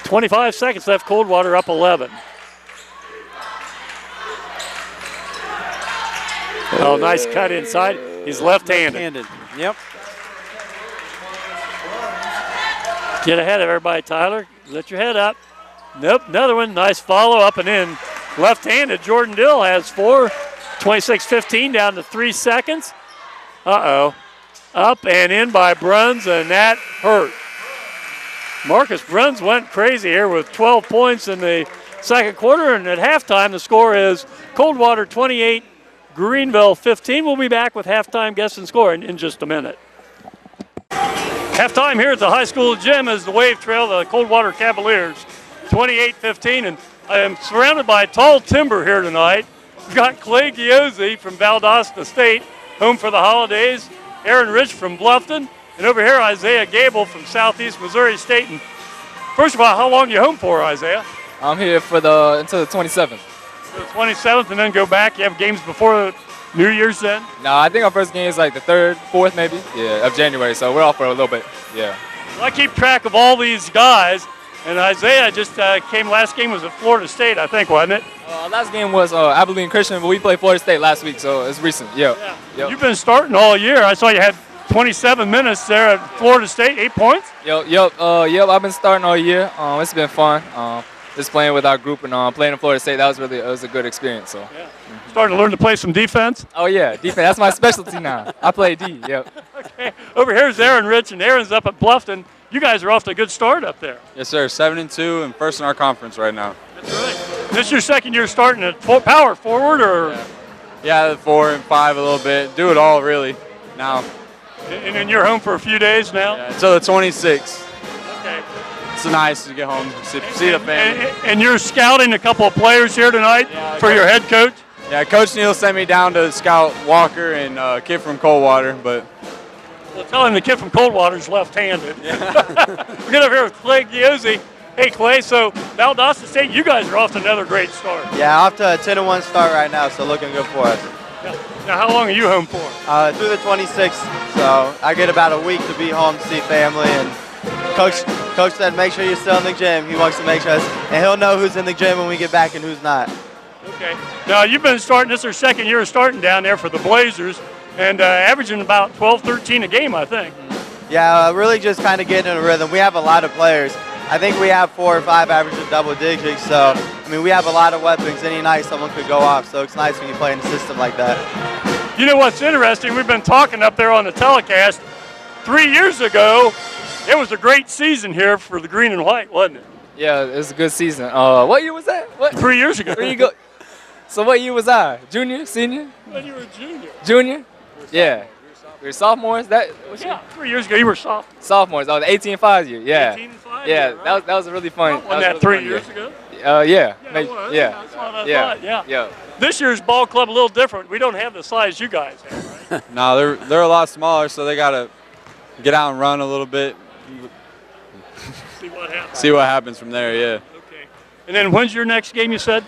25 seconds left, Coldwater up 11. Oh, nice cut inside. He's left-handed. Yep. Get ahead of everybody, Tyler. Lift your head up. Nope, another one. Nice follow up and in. Left-handed, Jordan Dill has 4. 26-15 down to 3 seconds. Uh-oh. Up and in by Bruns, and that hurt. Marcus Bruns went crazy here with 12 points in the second quarter, and at halftime the score is Coldwater 28, Greenville 15. We'll be back with halftime guests and score in just a minute. Halftime here at the high school gym as the Wave trail the Coldwater Cavaliers 28-15, and I am surrounded by tall timber here tonight. We've got Clay Giozzi from Valdosta State, home for the holidays, Aaron Rich from Bluffton, and over here Isaiah Gable from Southeast Missouri State. And first of all, how long are you home for, Isaiah? I'm here for until the 27th. The 27th, and then go back. You have games before New Year's then? No, I think our first game is like the 3rd, 4th maybe, of January, so we're off for a little bit, yeah. Well, I keep track of all these guys, and Isaiah just last game was at Florida State, I think, wasn't it? Last game was Abilene Christian, but we played Florida State last week, so it's recent, yeah. Yep. You've been starting all year. I saw you had 27 minutes there at Florida State, 8 points? Yep, I've been starting all year. It's been fun. Just playing with our group and playing in Florida State, it was a good experience. So. Yeah. Starting to learn to play some defense? Oh, yeah, defense. That's my specialty now. I play D, yep. Okay. Over here is Aaron Rich, and Aaron's up at Bluffton. You guys are off to a good start up there. Yes, sir. 7-2 and first in our conference right now. That's right. This is your second year starting at power forward, or? Yeah, 4 and 5 a little bit. Do it all, really, now. And then you're home for a few days now? Yeah, until the 26th. Okay. It's nice to get home, see the family. And you're scouting a couple of players here tonight for your head coach? Yeah, Coach Neal sent me down to scout Walker and a kid from Coldwater, but. Well, tell him the kid from Coldwater's left-handed. Yeah. We're getting over here with Clay Giozzi. Hey, Clay, so Valdosta State, you guys are off to another great start. Yeah, off to a 10-1 start right now, so looking good for us. Yeah. Now, how long are you home for? Through the 26th, so I get about a week to be home to see family. And Coach said, make sure you're still in the gym. He wants to make sure, and he'll know who's in the gym when we get back and who's not. Okay. Now, you've been starting, this is your second year starting down there for the Blazers, and averaging about 12, 13 a game, I think. Yeah, really just kind of getting in a rhythm. We have a lot of players. I think we have 4 or 5 averaging double digits, so, I mean, we have a lot of weapons. Any night someone could go off, so it's nice when you play in a system like that. You know what's interesting? We've been talking up there on the telecast. 3 years ago, it was a great season here for the green and white, wasn't it? Yeah, it was a good season. What year was that? What? 3 years ago. There you go. So what year was I? Junior? Senior? When you were a junior. Junior? Yeah. We were sophomores? Yeah, 3 years ago you were sophomore. Sophomores. Oh, the 18-5 year. Yeah. 18-5 yeah, year, right? that was a really fun. Wasn't that 3 years ago? Yeah. Yeah. Yeah. That's what I thought. Yeah. Yeah. This year's ball club a little different. We don't have the size you guys have, right? No, they're a lot smaller, so they got to get out and run a little bit. See what happens from there, yeah. Okay. And then when's your next game, you said?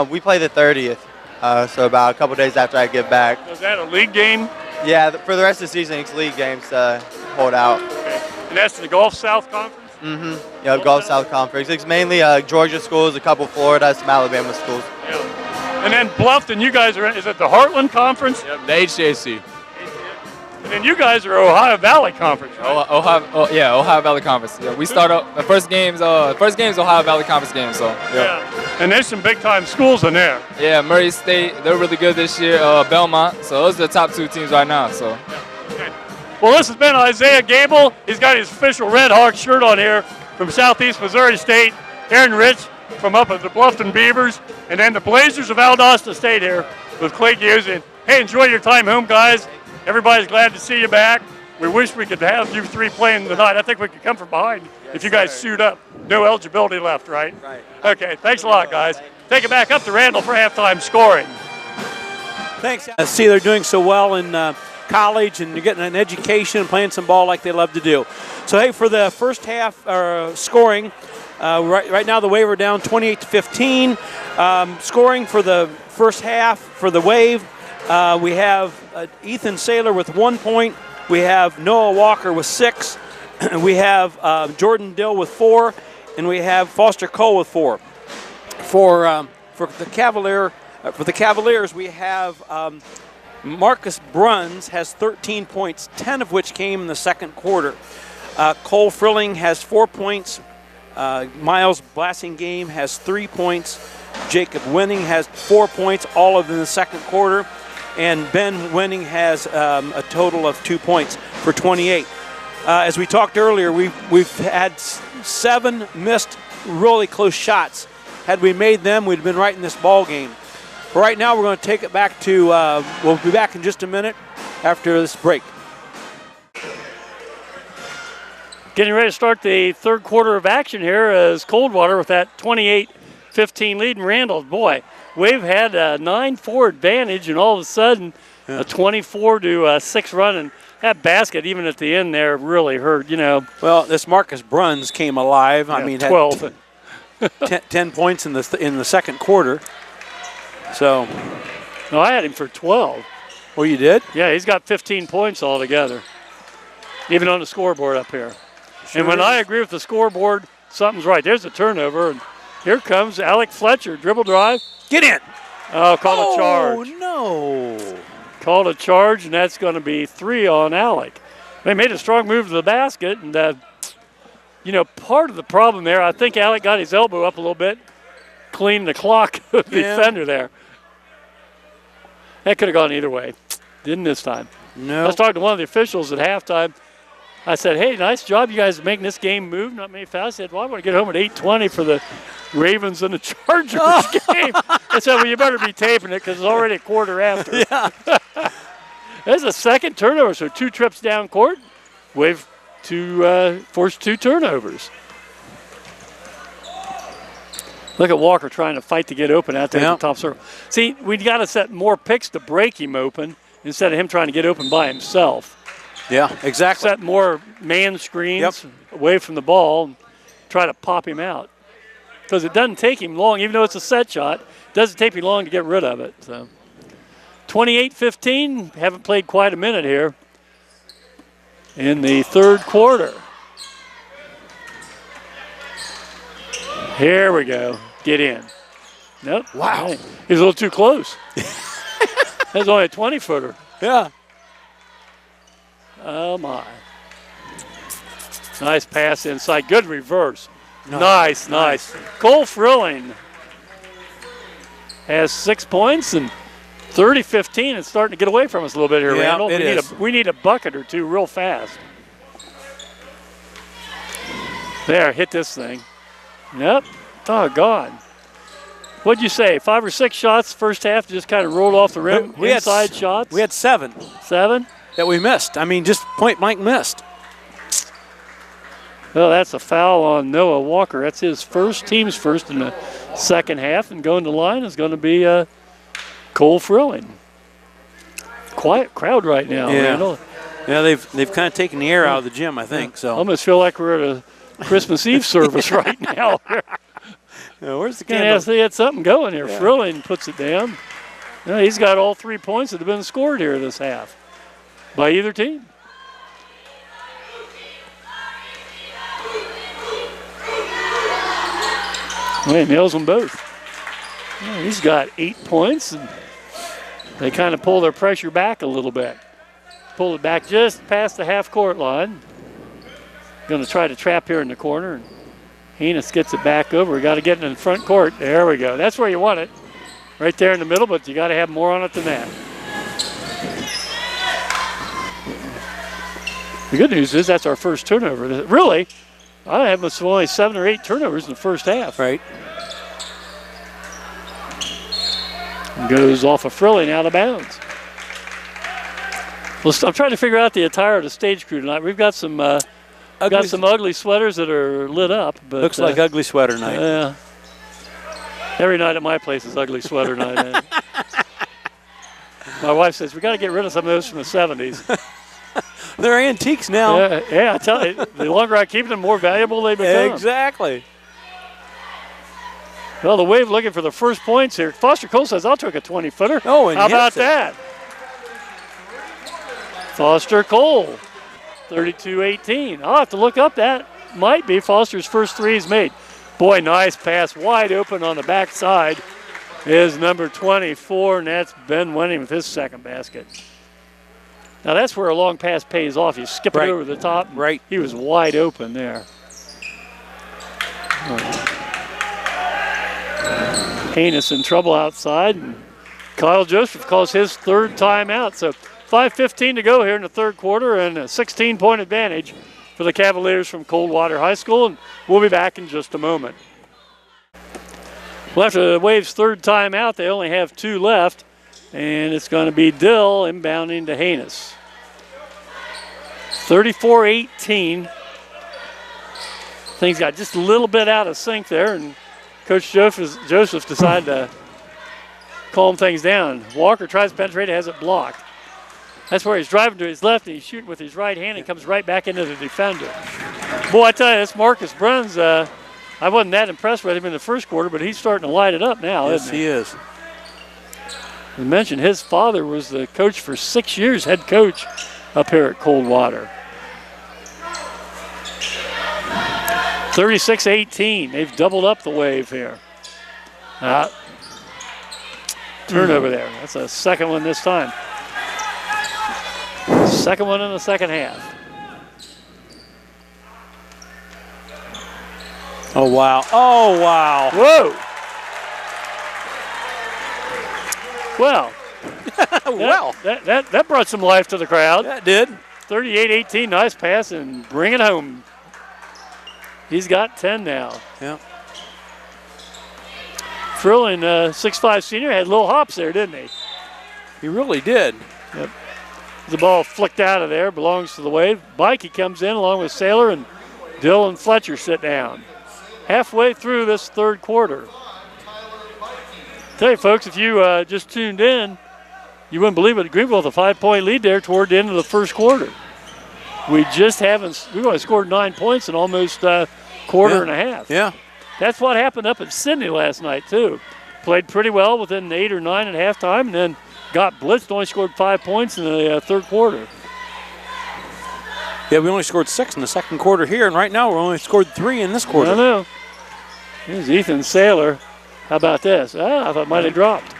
We play the 30th, so about a couple days after I get back. Was that a league game? Yeah, for the rest of the season, it's league games to hold out. Okay. And that's the Gulf South Conference? Mm-hmm. Yeah, Gulf South Conference. It's mainly Georgia schools, a couple Florida, some Alabama schools. Yeah. And then Bluffton, you guys are in, is it the Heartland Conference? Yep, the HJC. And then you guys are Ohio Valley Conference, right? Ohio Valley Conference. Yeah, we start up the first game's Ohio Valley Conference game. So yeah. And there's some big-time schools in there. Yeah, Murray State, they're really good this year. Belmont, so those are the top 2 teams right now. So. Okay. Well, this has been Isaiah Gable. He's got his official Red Hawk shirt on here from Southeast Missouri State. Aaron Rich from up at the Bluffton Beavers. And then the Blazers of Valdosta State here with Clay Hughes. Hey, enjoy your time home, guys. Everybody's glad to see you back. We wish we could have you 3 playing tonight. I think we could come from behind if you guys suit up. No eligibility left, right? Right. Okay, thanks a lot, guys. Take it back up to Randall for halftime scoring. Thanks. See, they're doing so well in college, and you're getting an education and playing some ball like they love to do. So, hey, for the first half scoring, right now the Wave are down 28-15. Scoring for the first half for the Wave, we have Ethan Saylor with 1 point. We have Noah Walker with 6. We have Jordan Dill with 4, and we have Foster Cole with 4. For the Cavaliers, we have Marcus Bruns has 13 points, 10 of which came in the second quarter. Cole Frilling has 4 points. Miles Blassingame has 3 points. Jacob Winning has 4 points, all of them in the second quarter. And Ben Winning has a total of 2 points for 28. As we talked earlier, we've had 7 missed really close shots. Had we made them, we'd have been right in this ball game. But right now, we're going to take it back to, we'll be back in just a minute after this break. Getting ready to start the third quarter of action here as Coldwater with that 28-15 lead in Randall. Boy, Wave had a 9-4 advantage, and all of a sudden, a 24-6 run. And that basket, even at the end there, really hurt, you know. Well, this Marcus Bruns came alive. Yeah, I mean, 12. Had 10 points in the second quarter. So. No, I had him for 12. Oh, you did? Yeah, he's got 15 points altogether, even on the scoreboard up here. Sure and when I agree with the scoreboard, something's right. There's a turnover, and here comes Alec Fletcher. Dribble drive. Get in. Oh, called a charge. Oh, no. Called a charge, and that's going to be 3 on Alec. They made a strong move to the basket, and, you know, part of the problem there, I think Alec got his elbow up a little bit, cleaned the clock of the defender there. That could have gone either way. Didn't this time. No. I was talking to one of the officials at halftime. I said, hey, nice job. You guys making this game move. Not many fouls. I said, well, I want to get home at 8:20 for the Ravens and the Chargers game. I said, well, you better be taping it because it's already a quarter after. Yeah. There's a second turnover, so 2 trips down court. Wave forced 2 turnovers. Look at Walker trying to fight to get open out there at the top circle. See, we got to set more picks to break him open instead of him trying to get open by himself. Yeah, exactly. Set more man screens away from the ball and try to pop him out. Because it doesn't take him long, even though it's a set shot, it doesn't take him long to get rid of it. So 28-15, haven't played quite a minute here in the third quarter. Here we go. Get in. Nope. Wow. Hey, he's a little too close. That's only a 20-footer. Yeah. Oh, my. Nice pass inside. Good reverse. Nice. Cole Frilling has 6 points, and 30-15. It's starting to get away from us a little bit here, Randall. We need a bucket or two real fast. There, hit this thing. Yep. Doggone. What'd you say? 5 or 6 shots first half just kind of rolled off the rim? Inside shots? We had 7. 7? That we missed. I mean, just point blank missed. Well, that's a foul on Noah Walker. That's his team's first in the second half. And going to line is going to be Cole Frilling. Quiet crowd right now, Randall. Yeah, they've kind of taken the air out of the gym, I think. So I almost feel like we're at a Christmas Eve service right now. Where's the candle? They had something going here. Frilling puts it down. Yeah, he's got all 3 points that have been scored here this half by either team. Well, he nails them both. Yeah, he's got 8 points, and they kind of pull their pressure back a little bit. Pull it back just past the half-court line. Going to try to trap here in the corner. And Haynes gets it back over. We got to get it in the front court. There we go. That's where you want it. Right there in the middle, but you got to have more on it than that. The good news is that's our first turnover. Really, I have only 7 or 8 turnovers in the first half. Right. Goes off of Frilling out of bounds. Well, I'm trying to figure out the attire of the stage crew tonight. We've got some ugly sweaters that are lit up. But, looks like ugly sweater night. Yeah. Every night at my place is ugly sweater night. Man. My wife says, we got to get rid of some of those from the 70s. They're antiques now. Yeah, I tell you, the longer I keep them, the more valuable they become. Exactly. Well, the Wave looking for the first points here. Foster Cole says, I'll take a 20-footer. Oh, and how about it. that? Foster Cole, 32-18. I'll have to look up that. Might be Foster's first three he's made. Boy, nice pass. Wide open on the backside is number 24, and that's Ben Wenning with his second basket. Now, that's where a long pass pays off. You skip it over the top. Right. He was wide open there. Haynes in trouble outside, and Kyle Joseph calls his third timeout. So 5:15 to go here in the third quarter, and a 16-point advantage for the Cavaliers from Coldwater High School, and we'll be back in just a moment. Well, after the Waves' third timeout, they only have 2 left, and it's going to be Dill inbounding to Haynes. 34-18. Things got just a little bit out of sync there, and Coach Joseph decided to calm things down. Walker tries to penetrate, has it blocked. That's where he's driving to his left, and he's shooting with his right hand and comes right back into the defender. Boy, I tell you, this Marcus Bruns, I wasn't that impressed with him in the first quarter, but he's starting to light it up now, yes, isn't he? He is. I mentioned his father was the coach for 6 years, head coach up here at Coldwater. 36-18. They've doubled up the Wave here. Turnover there. That's a second one this time. Second one in the second half. Oh, wow. Oh, wow. Whoa. Well. That brought some life to the crowd. That did. 38-18. Nice pass and bring it home. He's got 10 now. Yeah. Frilling, 6'5" senior, had little hops there, didn't he? He really did. Yep. The ball flicked out of there, belongs to the Wave. Bikey comes in along with Saylor, and Dill and Fletcher sit down. Halfway through this third quarter. Tell you folks, if you just tuned in, you wouldn't believe it. Greenville with a 5-point lead there toward the end of the first quarter. We've only scored 9 points in almost a quarter and a half. Yeah. That's what happened up at Sydney last night, too. Played pretty well within 8 or 9 at halftime, and then got blitzed, only scored 5 points in the third quarter. Yeah, we only scored 6 in the second quarter here, and right now we're only scored 3 in this quarter. I know. Here's Ethan Saylor. How about this? I thought it might have dropped.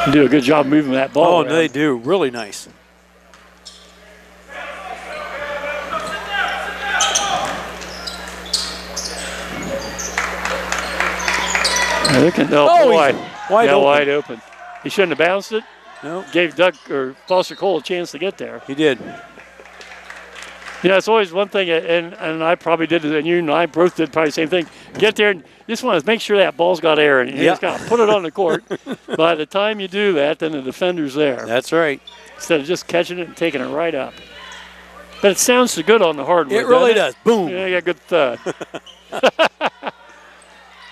They do a good job moving that ball around. They do. Really nice. Wide open. He shouldn't have bounced it. No. Gave Doug or Foster Cole a chance to get there. He did. You know, it's always one thing, and I probably did it, and you and I both did probably the same thing. Get there and you just want to make sure that ball's got air in it. You just got to put it on the court. By the time you do that, then the defender's there. That's right. Instead of just catching it and taking it right up. But it sounds so good on the hardwood. It really does. Boom. Yeah, you got good thud.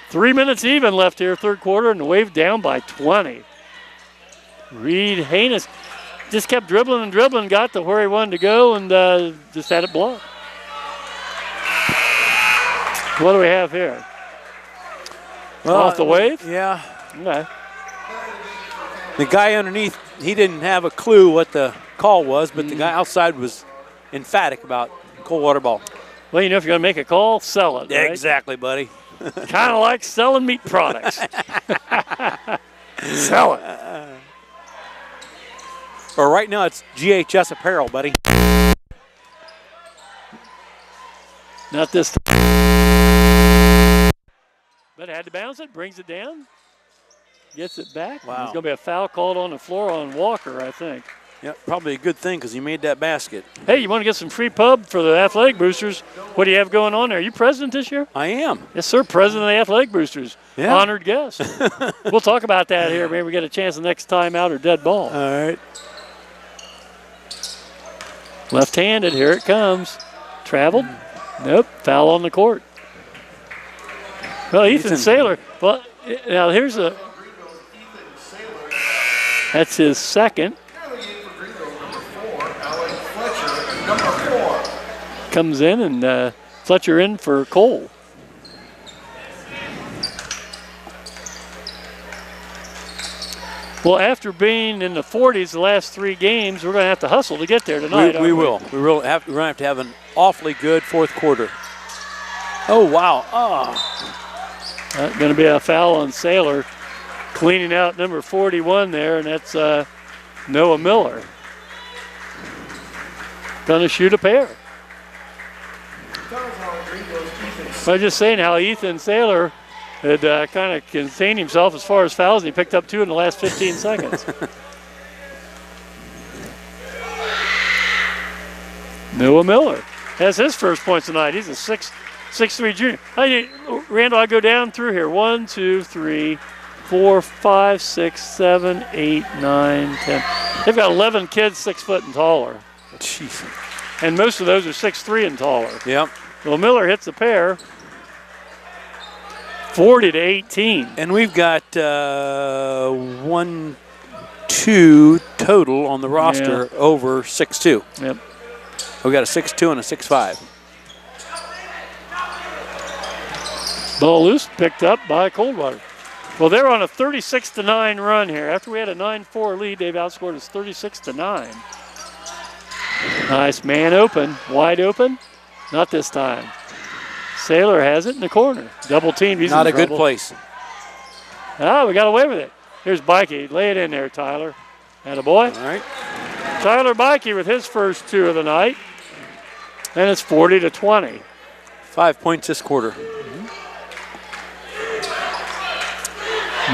3 minutes even left here, third quarter, and the Wave down by 20. Reed Haynes just kept dribbling and dribbling, got to where he wanted to go, and just had it blocked. What do we have here? Well, off the Wave? Yeah. Okay. The guy underneath, he didn't have a clue what the call was, but the guy outside was emphatic about Coldwater ball. Well, you know, if you're going to make a call, sell it, right? Exactly, buddy. Kind of like selling meat products. Sell it. Or right now it's GHS apparel, buddy. Not this time. But had to bounce it, brings it down, gets it back. Wow. There's going to be a foul called on the floor on Walker, I think. Yeah, probably a good thing because he made that basket. Hey, you want to get some free pub for the Athletic Boosters? What do you have going on there? Are you president this year? I am. Yes, sir, president of the Athletic Boosters. Yeah. Honored guest. We'll talk about that here. Maybe we get a chance the next time out or dead ball. All right. Left-handed, here it comes. Traveled? Nope, foul on the court. Well, Ethan Saylor. Well, now here's that's his second. Comes in and Fletcher in for Cole. Well, after being in the 40s the last 3 games, we're going to have to hustle to get there tonight. We will. We're going to have to have an awfully good fourth quarter. Oh, wow. Oh. Going to be a foul on Saylor. Cleaning out number 41 there, and that's Noah Miller. Going to shoot a pair. I was just saying how Ethan Saylor had kind of contained himself as far as fouls, and he picked up 2 in the last 15 seconds. Noah Miller has his first points tonight. He's a 6'3" junior. Randall, I go down through here. 1, 2, 3, 4, 5, 6, 7, 8, 9, 10. They've got 11 kids 6 foot and taller. Jeez. And most of those are 6'3" and taller. Yep. Well, Miller hits a pair. 40-18. And we've got 1, 2 total on the roster over 6'2". Yep. We've got a 6'2" and a 6'5". Ball loose, picked up by Coldwater. Well, they're on a 36-9 run here. After we had a 9-4 lead, they've outscored us 36-9. Nice man open, wide open. Not this time. Saylor has it in the corner. Double teamed. He's not in a good trouble. place. Ah, we got away with it. Here's Bikey. Lay it in there, Tyler. Attaboy. All right. Tyler Bikey with his first 2 of the night. And it's 40-20. 5 points this quarter.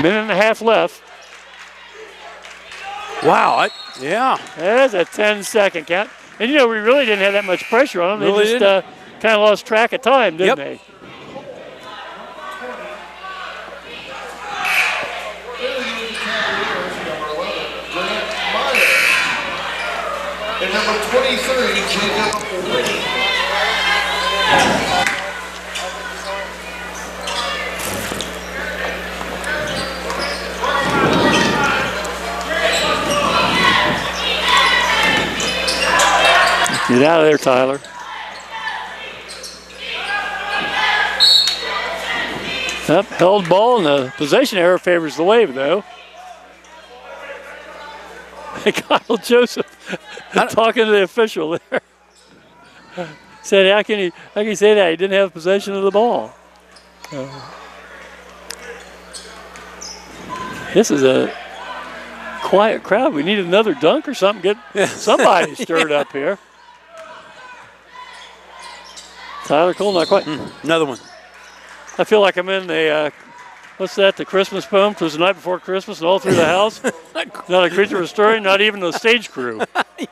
Minute and a half left. Wow. Yeah. There's a 10-second count. And, we really didn't have that much pressure on them. They Really just kind of lost track of time, didn't they? And number 23, Jacob Whitty. Get out of there, Tyler. Up, held ball, and the possession error favors the Wave, though. Kyle Joseph talking to the official there. Said, how can he say that? He didn't have possession of the ball. This is a quiet crowd. We need another dunk or something. Get somebody stirred up here. Tyler Cole, not quite. Another one. I feel like I'm in the, what's that, the Christmas poem? It was the night before Christmas and all through the house. Not a creature was stirring, not even the stage crew.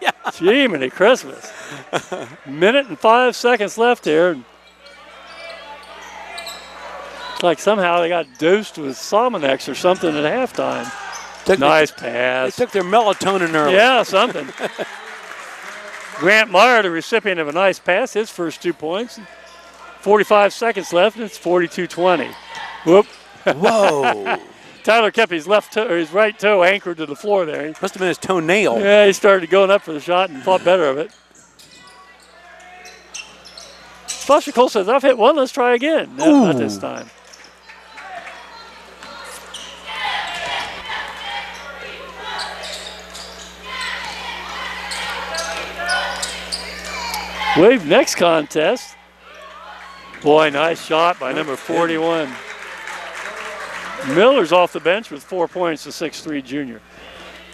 Yeah. Gee, many Christmas. Minute and 5 seconds left here. It's like somehow they got dosed with Salmonex or something at halftime. Nice pass. They took their melatonin early. Yeah, something. Grant Meyer, the recipient of a nice pass, his first 2 points. 45 seconds left, and it's 42-20. Whoop. Whoa. Tyler kept his his right toe anchored to the floor there. Must have been his toenail. Yeah, he started going up for the shot and thought better of it. Foster Cole says, I've hit one, let's try again. No, not this time. Wave next contest. Boy, nice shot by number 41. Miller's off the bench with 4 points, the 6'3" junior.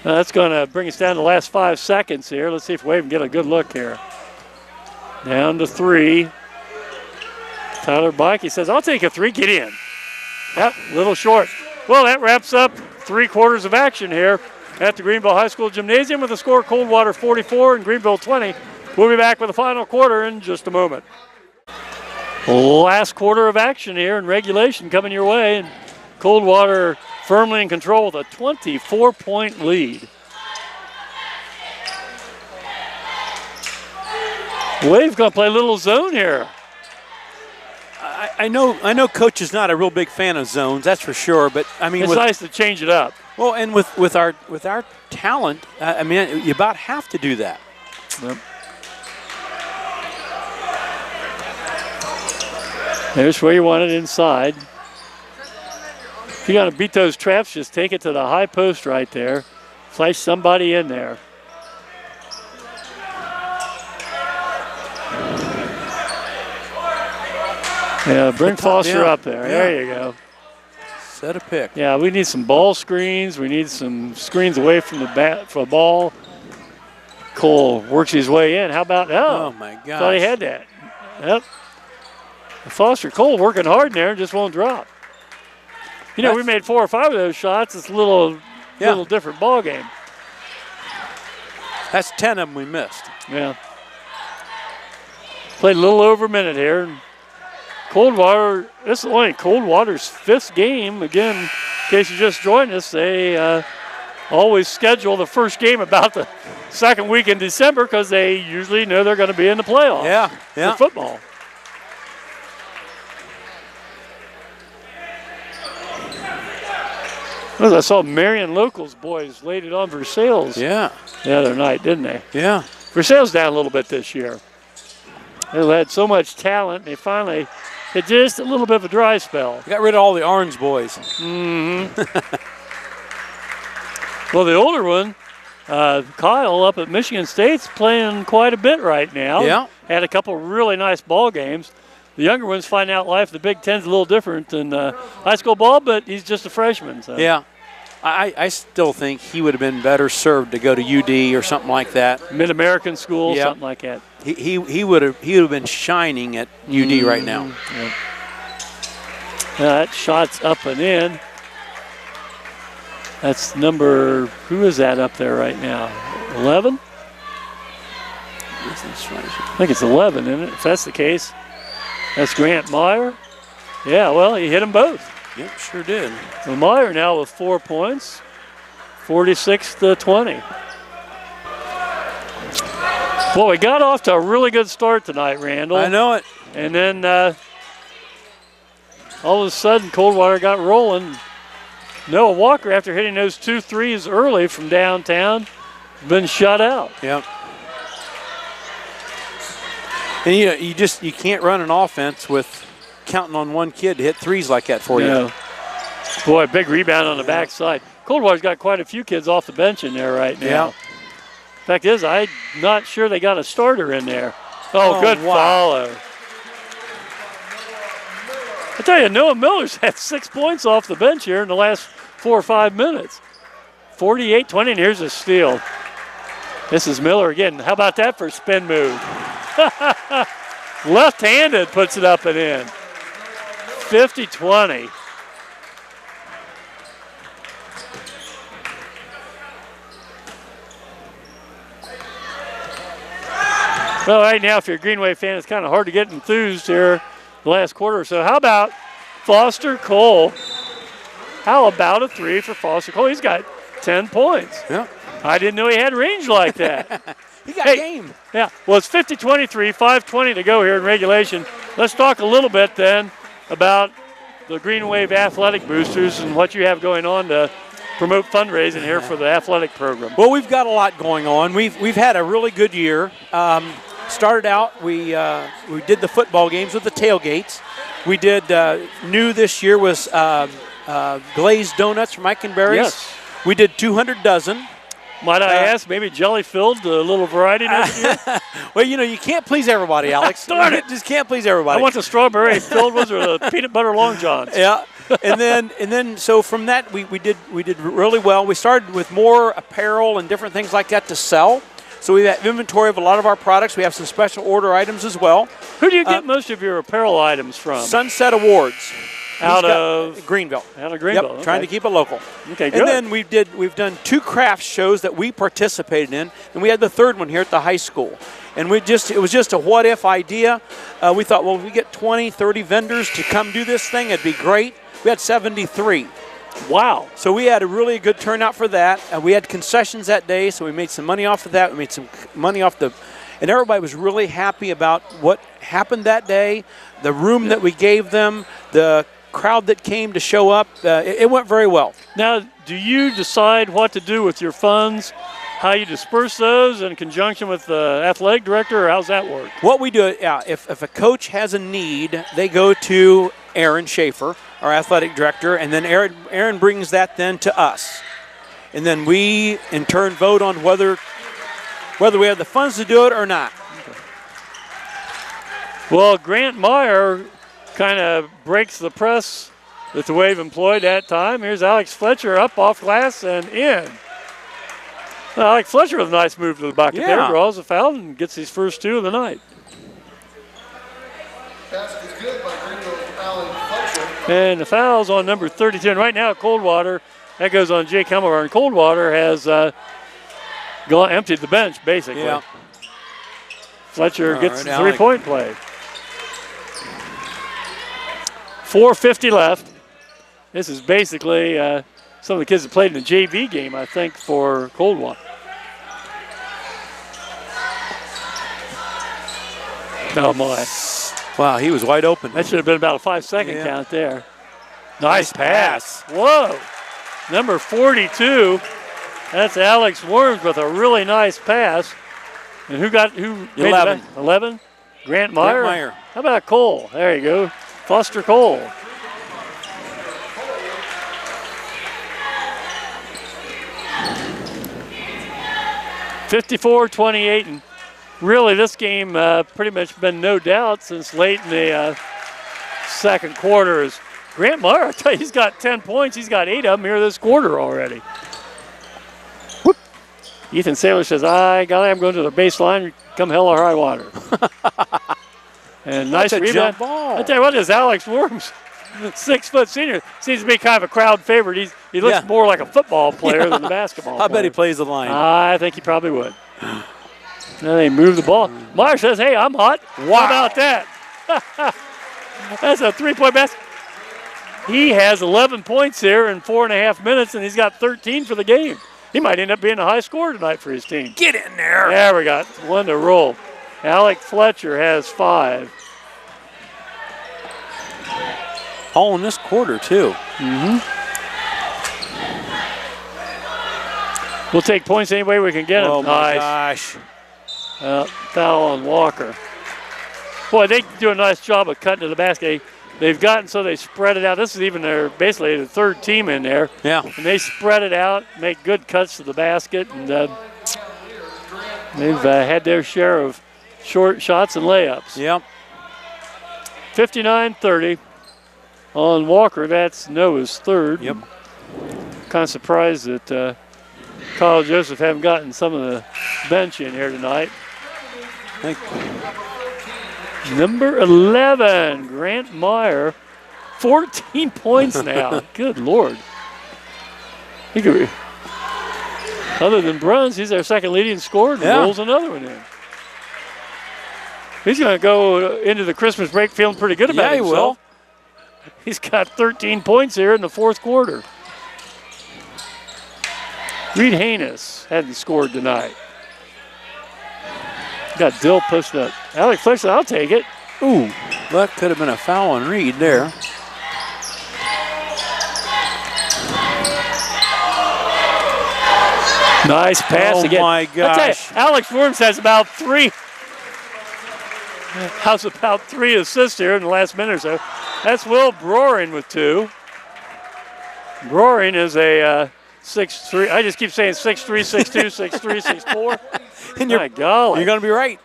That's going to bring us down to the last 5 seconds here. Let's see if Wave can get a good look here. Down to 3. Tyler Bike, he says, I'll take a 3, get in. Yep, little short. Well, that wraps up 3/4 of action here at the Greenville High School Gymnasium with the score Coldwater 44 and Greenville 20. We'll be back with the final quarter in just a moment. Last quarter of action here in regulation coming your way, and Coldwater firmly in control with a 24-point lead. Wave's going to play a little zone here. I know Coach is not a real big fan of zones, that's for sure. But I mean, it's nice to change it up. Well, and with our talent, I mean, you about have to do that. Yep. There's where you want it inside. If you got to beat those traps, just take it to the high post right there. Flash somebody in there. Yeah, bring Foster up there. Yeah. There you go. Set a pick. Yeah, we need some ball screens. We need some screens away from the bat for a ball. Cole works his way in. How about Oh my God! Thought he had that. Yep. Foster Cole working hard in there and just won't drop. You know, we made 4 or 5 of those shots. It's a little different ball game. That's 10 of them we missed. Yeah. Played a little over a minute here. Coldwater, this is only Coldwater's 5th game. Again, in case you just joined us, they always schedule the first game about the second week in December because they usually know they're going to be in the playoffs for football. Well, I saw Marion Locals boys laid it on Versailles the other night, didn't they? Yeah. Versailles down a little bit this year. They had so much talent, and they finally had just a little bit of a dry spell. Got rid of all the orange boys. Mm-hmm. Well, the older one, Kyle up at Michigan State's playing quite a bit right now. Yeah. Had a couple really nice ball games. The younger one's finding out life. The Big Ten's a little different than high school ball, but he's just a freshman. So. Yeah. I still think he would have been better served to go to UD or something like that. Mid-American school, something like that. He would have been shining at UD right now. Yep. That shot's up and in. That's number, who is that up there right now? 11? I think it's 11, isn't it? If that's the case. That's Grant Meyer. Yeah, well, he hit them both. Yep, sure did. Well, Meyer now with 4 points, 46-20. Boy, we got off to a really good start tonight, Randall. I know it. And then all of a sudden, Coldwater got rolling. Noah Walker, after hitting those 2 threes early from downtown, been shut out. Yep. And you can't run an offense with counting on one kid to hit threes like that for you. Boy, big rebound on the backside. Coldwater's got quite a few kids off the bench in there right now. Yeah. Fact is, I'm not sure they got a starter in there. Oh, good follow. I tell you, Noah Miller's had 6 points off the bench here in the last 4 or 5 minutes. 48-20, and here's a steal. This is Miller again. How about that for a spin move? Left-handed puts it up and in. 50-20. Well, right now, if you're a Greenway fan, it's kind of hard to get enthused here the last quarter or so. How about Foster Cole? How about a 3 for Foster Cole? He's got 10 points. Yeah. I didn't know he had range like that. He got game. Yeah. Well, it's 50-23, 5:20 to go here in regulation. Let's talk a little bit then about the Green Wave Athletic Boosters and what you have going on to promote fundraising here for the athletic program. Well, we've got a lot going on. We've had a really good year. Started out, we did the football games with the tailgates. We did new this year was glazed donuts from Mike and Barry's. Yes. We did 200 dozen. Might I ask, maybe jelly-filled, a little variety next year? Well, you can't please everybody, Alex. Darn it. Just can't please everybody. I want the strawberry-filled ones or the peanut butter long johns. Yeah. and then so from that we did really well. We started with more apparel and different things like that to sell. So we have inventory of a lot of our products. We have some special order items as well. Who do you get most of your apparel items from? Sunset Awards. Out of Greenville. Out of Greenville. Yep, okay. trying to keep it local. Okay, good. And then we've done 2 crafts shows that we participated in, and we had the third one here at the high school. And it was just a what if idea. We thought, well, if we get 20, 30 vendors to come do this thing, it'd be great. We had 73. Wow. So we had a really good turnout for that. We had concessions that day, so we made some money off of that. We made some money off and everybody was really happy about what happened that day, the room that we gave them, the crowd that came to show up. It went very well. Now, do you decide what to do with your funds, how you disperse those in conjunction with the athletic director, or how's that work? What we do, if a coach has a need, they go to Aaron Schaefer, our athletic director, and then Aaron brings that then to us. And then we, in turn, vote on whether we have the funds to do it or not. Okay. Well, Grant Meyer kind of breaks the press that the Wave employed that time. Here's Alex Fletcher up off glass and in. Well, Alex Fletcher with a nice move to the bucket there, draws a foul and gets his first 2 of the night. Basket good by Greenville's Alex Fletcher. And the foul's on number 32. And right now, Coldwater, that goes on Jake Hemmelhorn. Coldwater has emptied the bench, basically. Yeah. Fletcher gets the three-point play. 4:50 left. This is basically some of the kids that played in the JV game, I think, for Coldwater. Oh, my. Wow, he was wide open. That should have been about a 5-second count there. Nice pass. Whoa. Number 42. That's Alex Worms with a really nice pass. And who made 11. 11? Grant Meyer? Grant Meyer. How about Cole? There you go. Foster Cole. (54-28), and really this game pretty much been no doubt since late in the second quarter. As Grant Meyer, I tell you, he's got 10 points. He's got 8 of them here this quarter already. Whoop. Ethan Saylor says, I'm going to the baseline, come hell or high water. And nice rebound. Jump ball. I tell you what, this Alex Worms, 6-foot senior, seems to be kind of a crowd favorite. He looks more like a football player than a basketball player. I bet he plays the line. I think he probably would. Now they move the ball. Meyer says, hey, I'm hot. Wow. How about that? That's a 3-point basket. He has 11 points here in 4.5 minutes, and he's got 13 for the game. He might end up being a high scorer tonight for his team. Get in there. There we got one to roll. Alec Fletcher has 5. All in this quarter, too. We'll take points any way we can get them. Oh, my gosh. Foul on Walker. Boy, they do a nice job of cutting to the basket. They've gotten so they spread it out. This is even basically the third team in there. Yeah. And they spread it out, make good cuts to the basket, and they've had their share of short shots and layups. Yep. 59-30 on Walker. That's Noah's third. Yep. Kind of surprised that Kyle Joseph haven't gotten some of the bench in here tonight. Number 11, Grant Meyer, 14 points now. Good Lord. He could be, other than Bruns, he's their second leading scorer and rolls another one in. He's going to go into the Christmas break feeling pretty good about himself. Yeah, he will. He's got 13 points here in the fourth quarter. Reed Haynes hadn't scored tonight. Got Dill pushed up. Alex Fletcher, I'll take it. Ooh, that could have been a foul on Reed there. Nice pass again. Oh my gosh. I tell you, Alex Worms has about 3 assists here in the last minute or so. That's Will Broering with 2. Broering is a 6'3". I just keep saying 6'3", 6'2", 6'3", 6'4". And my golly. You're going to be right.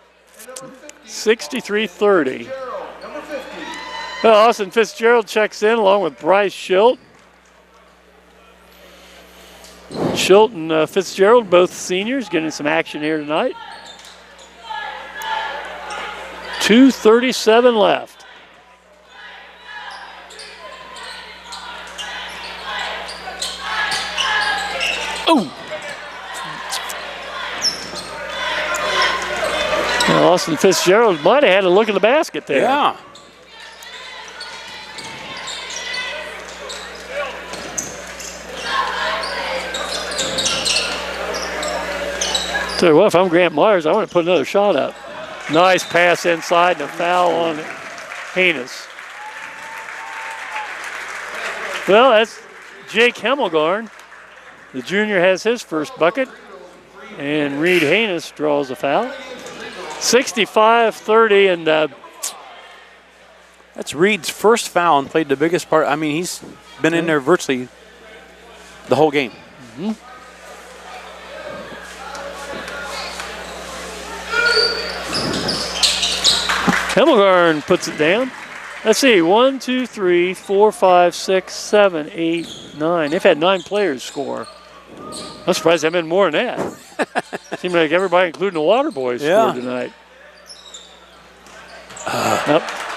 63-30. Well, Austin Fitzgerald checks in along with Bryce Schilt. Schilt and Fitzgerald, both seniors, getting some action here tonight. 2:37 left. Oh! Well, Austin Fitzgerald might have had a look at the basket there. Yeah. Tell you what, if I'm Grant Myers, I want to put another shot up. Nice pass inside and a foul on Haynes. Well, that's Jake Hemmelgarn. The junior has his first bucket, and Reed Haynes draws a foul. 65-30, and that's Reed's first foul and played the biggest part. I mean, he's been in there virtually the whole game. Mm-hmm. Hemmelgarn puts it down. Let's see, 1, 2, 3, 4, 5, 6, 7, 8, 9. They've had 9 players score. I'm surprised there have been more than that. Seemed like everybody, including the Water Boys, scored tonight.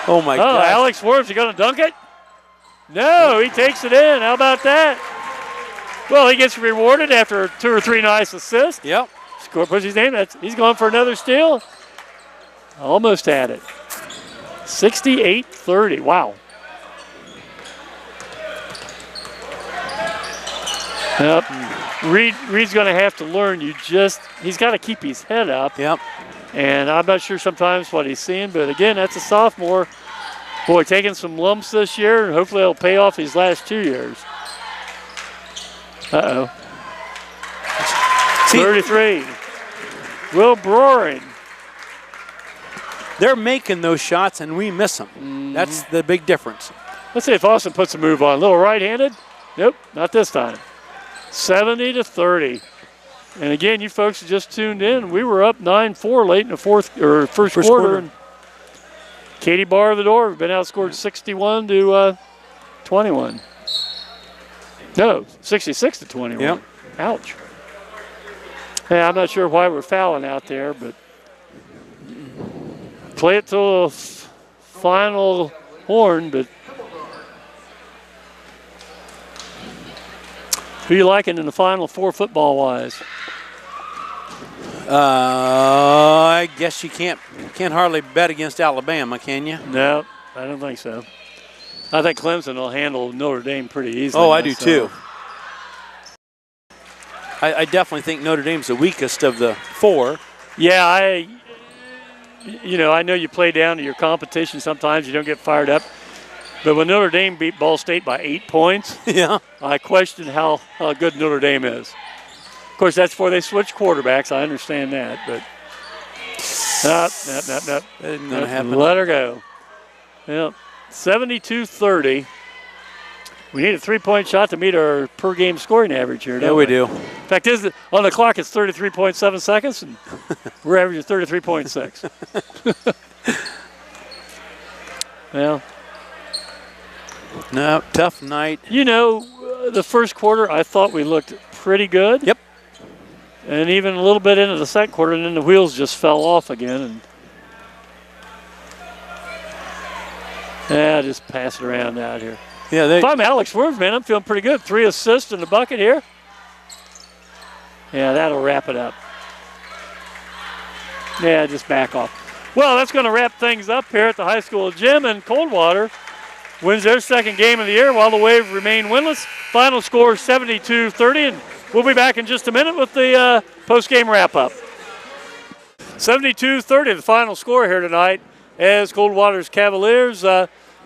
Oh, my God. Alex Worms, you going to dunk it? No, he takes it in. How about that? Well, he gets rewarded after 2 or 3 nice assists. Yep. Score, puts his name. He's going for another steal. Almost had it. 68-30. Wow. Yep. Reed's going to have to learn. He's got to keep his head up. Yep. And I'm not sure sometimes what he's seeing, but again, that's a sophomore. Boy, taking some lumps this year, and hopefully it'll pay off these last 2 years. Uh-oh. 33. Will Broering. They're making those shots, and we miss them. Mm-hmm. That's the big difference. Let's see if Austin puts a move on. A little right-handed. Nope, not this time. 70-30. And again, you folks just tuned in. We were up 9-4 late in the first quarter. And Katie Barr of the door. We've been outscored 61-21. No, 66-21. Yep. Ouch. Yeah, I'm not sure why we're fouling out there, but play it till the final horn, but who you liking in the Final Four football-wise? I guess you can't hardly bet against Alabama, can you? No, I don't think so. I think Clemson will handle Notre Dame pretty easily. Oh, I do too. I definitely think Notre Dame's the weakest of the 4. Yeah, I know you play down to your competition sometimes. You don't get fired up. But when Notre Dame beat Ball State by 8 points, I question how good Notre Dame is. Of course, that's before they switch quarterbacks. I understand that, but no. Let her go. Yep. 72-30. We need a 3-point shot to meet our per-game scoring average here, don't we? Yeah, we do. Fact is, on the clock, it's 33.7 seconds, and we're averaging 33.6. Well. No, tough night. The first quarter, I thought we looked pretty good. Yep. And even a little bit into the second quarter, and then the wheels just fell off again. And just pass it around out here. Yeah, if I'm Alex Worms, man, I'm feeling pretty good. 3 assists in the bucket here. Yeah, that'll wrap it up. Yeah, just back off. Well, that's going to wrap things up here at the high school gym, and Coldwater wins their second game of the year while the Wave remain winless. Final score 72-30, and we'll be back in just a minute with the post-game wrap-up. 72-30, the final score here tonight as Coldwater's Cavaliers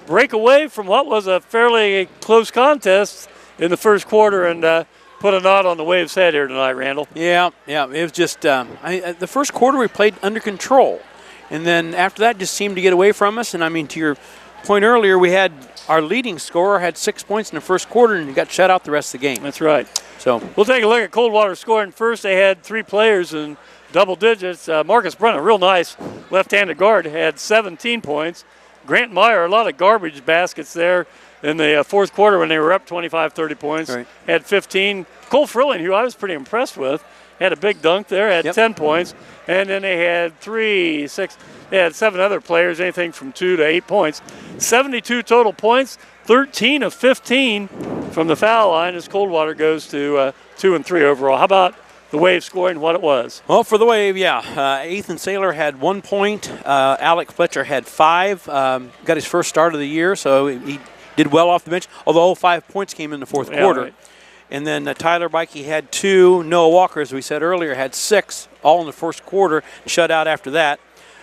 break away from what was a fairly close contest in the first quarter and put a knot on the Wave's head here tonight, Randall. Yeah, it was just the first quarter we played under control, and then after that just seemed to get away from us. And I mean, to your point earlier, we had our leading scorer had 6 points in the first quarter and got shut out the rest of the game. That's right. So we'll take a look at Coldwater scoring first. They had 3 players in double digits. Marcus Brennan, real nice left-handed guard, had 17 points. Grant Meyer, a lot of garbage baskets there in the fourth quarter when they were up 25, 30 points. Right. Had 15. Cole Frilling, who I was pretty impressed with, had a big dunk there, had 10 points. And then they had 3, 6, they had 7 other players, anything from 2 to 8 points. 72 total points, 13 of 15 from the foul line as Coldwater goes to 2 and 3 overall. How about the Wave scoring what it was? Well, for the Wave, Ethan Saylor had 1 point. Alec Fletcher had 5. Got his first start of the year, so he did well off the bench, although all 5 points came in the fourth quarter. Right. And then Tyler Bikey had 2. Noah Walker, as we said earlier, had 6, all in the first quarter, shut out after that.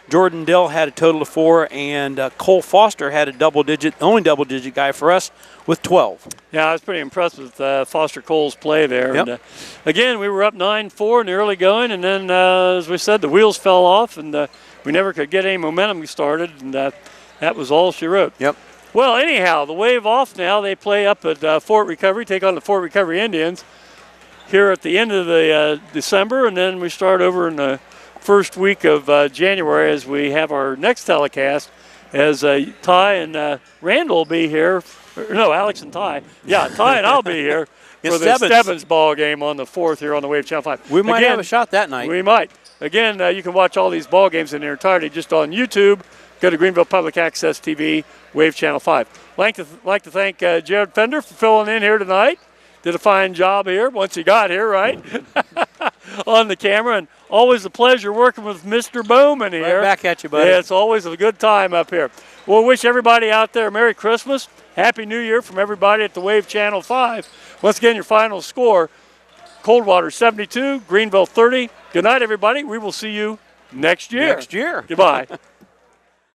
Jordan Dill had a total of 4, and Cole Foster had only double-digit guy for us, with 12. Yeah, I was pretty impressed with Foster Cole's play there. Yep. And, again, we were up 9-4 in the early going, and then, as we said, the wheels fell off, and we never could get any momentum started, and that was all she wrote. Yep. Well, anyhow, the Wave off now. They play up at Fort Recovery, take on the Fort Recovery Indians here at the end of the December, and then we start over in the first week of January as we have our next telecast as Ty and Randall will be here. No, Alex and Ty. Yeah, Ty and I'll be here for the Stebbins ball game on the 4th here on the Wave Channel 5. We might have a shot that night. We might. Again, you can watch all these ball games in their entirety just on YouTube. Go to Greenville Public Access TV, Wave Channel 5. Like to thank Jared Fender for filling in here tonight. Did a fine job here once he got here, right? On the camera. And always a pleasure working with Mr. Bowman here. Right back at you, buddy. Yeah, it's always a good time up here. We'll wish everybody out there Merry Christmas, Happy New Year from everybody at the Wave Channel 5. Once again, your final score, Coldwater 72, Greenville 30. Good night, everybody. We will see you next year. Next year. Goodbye.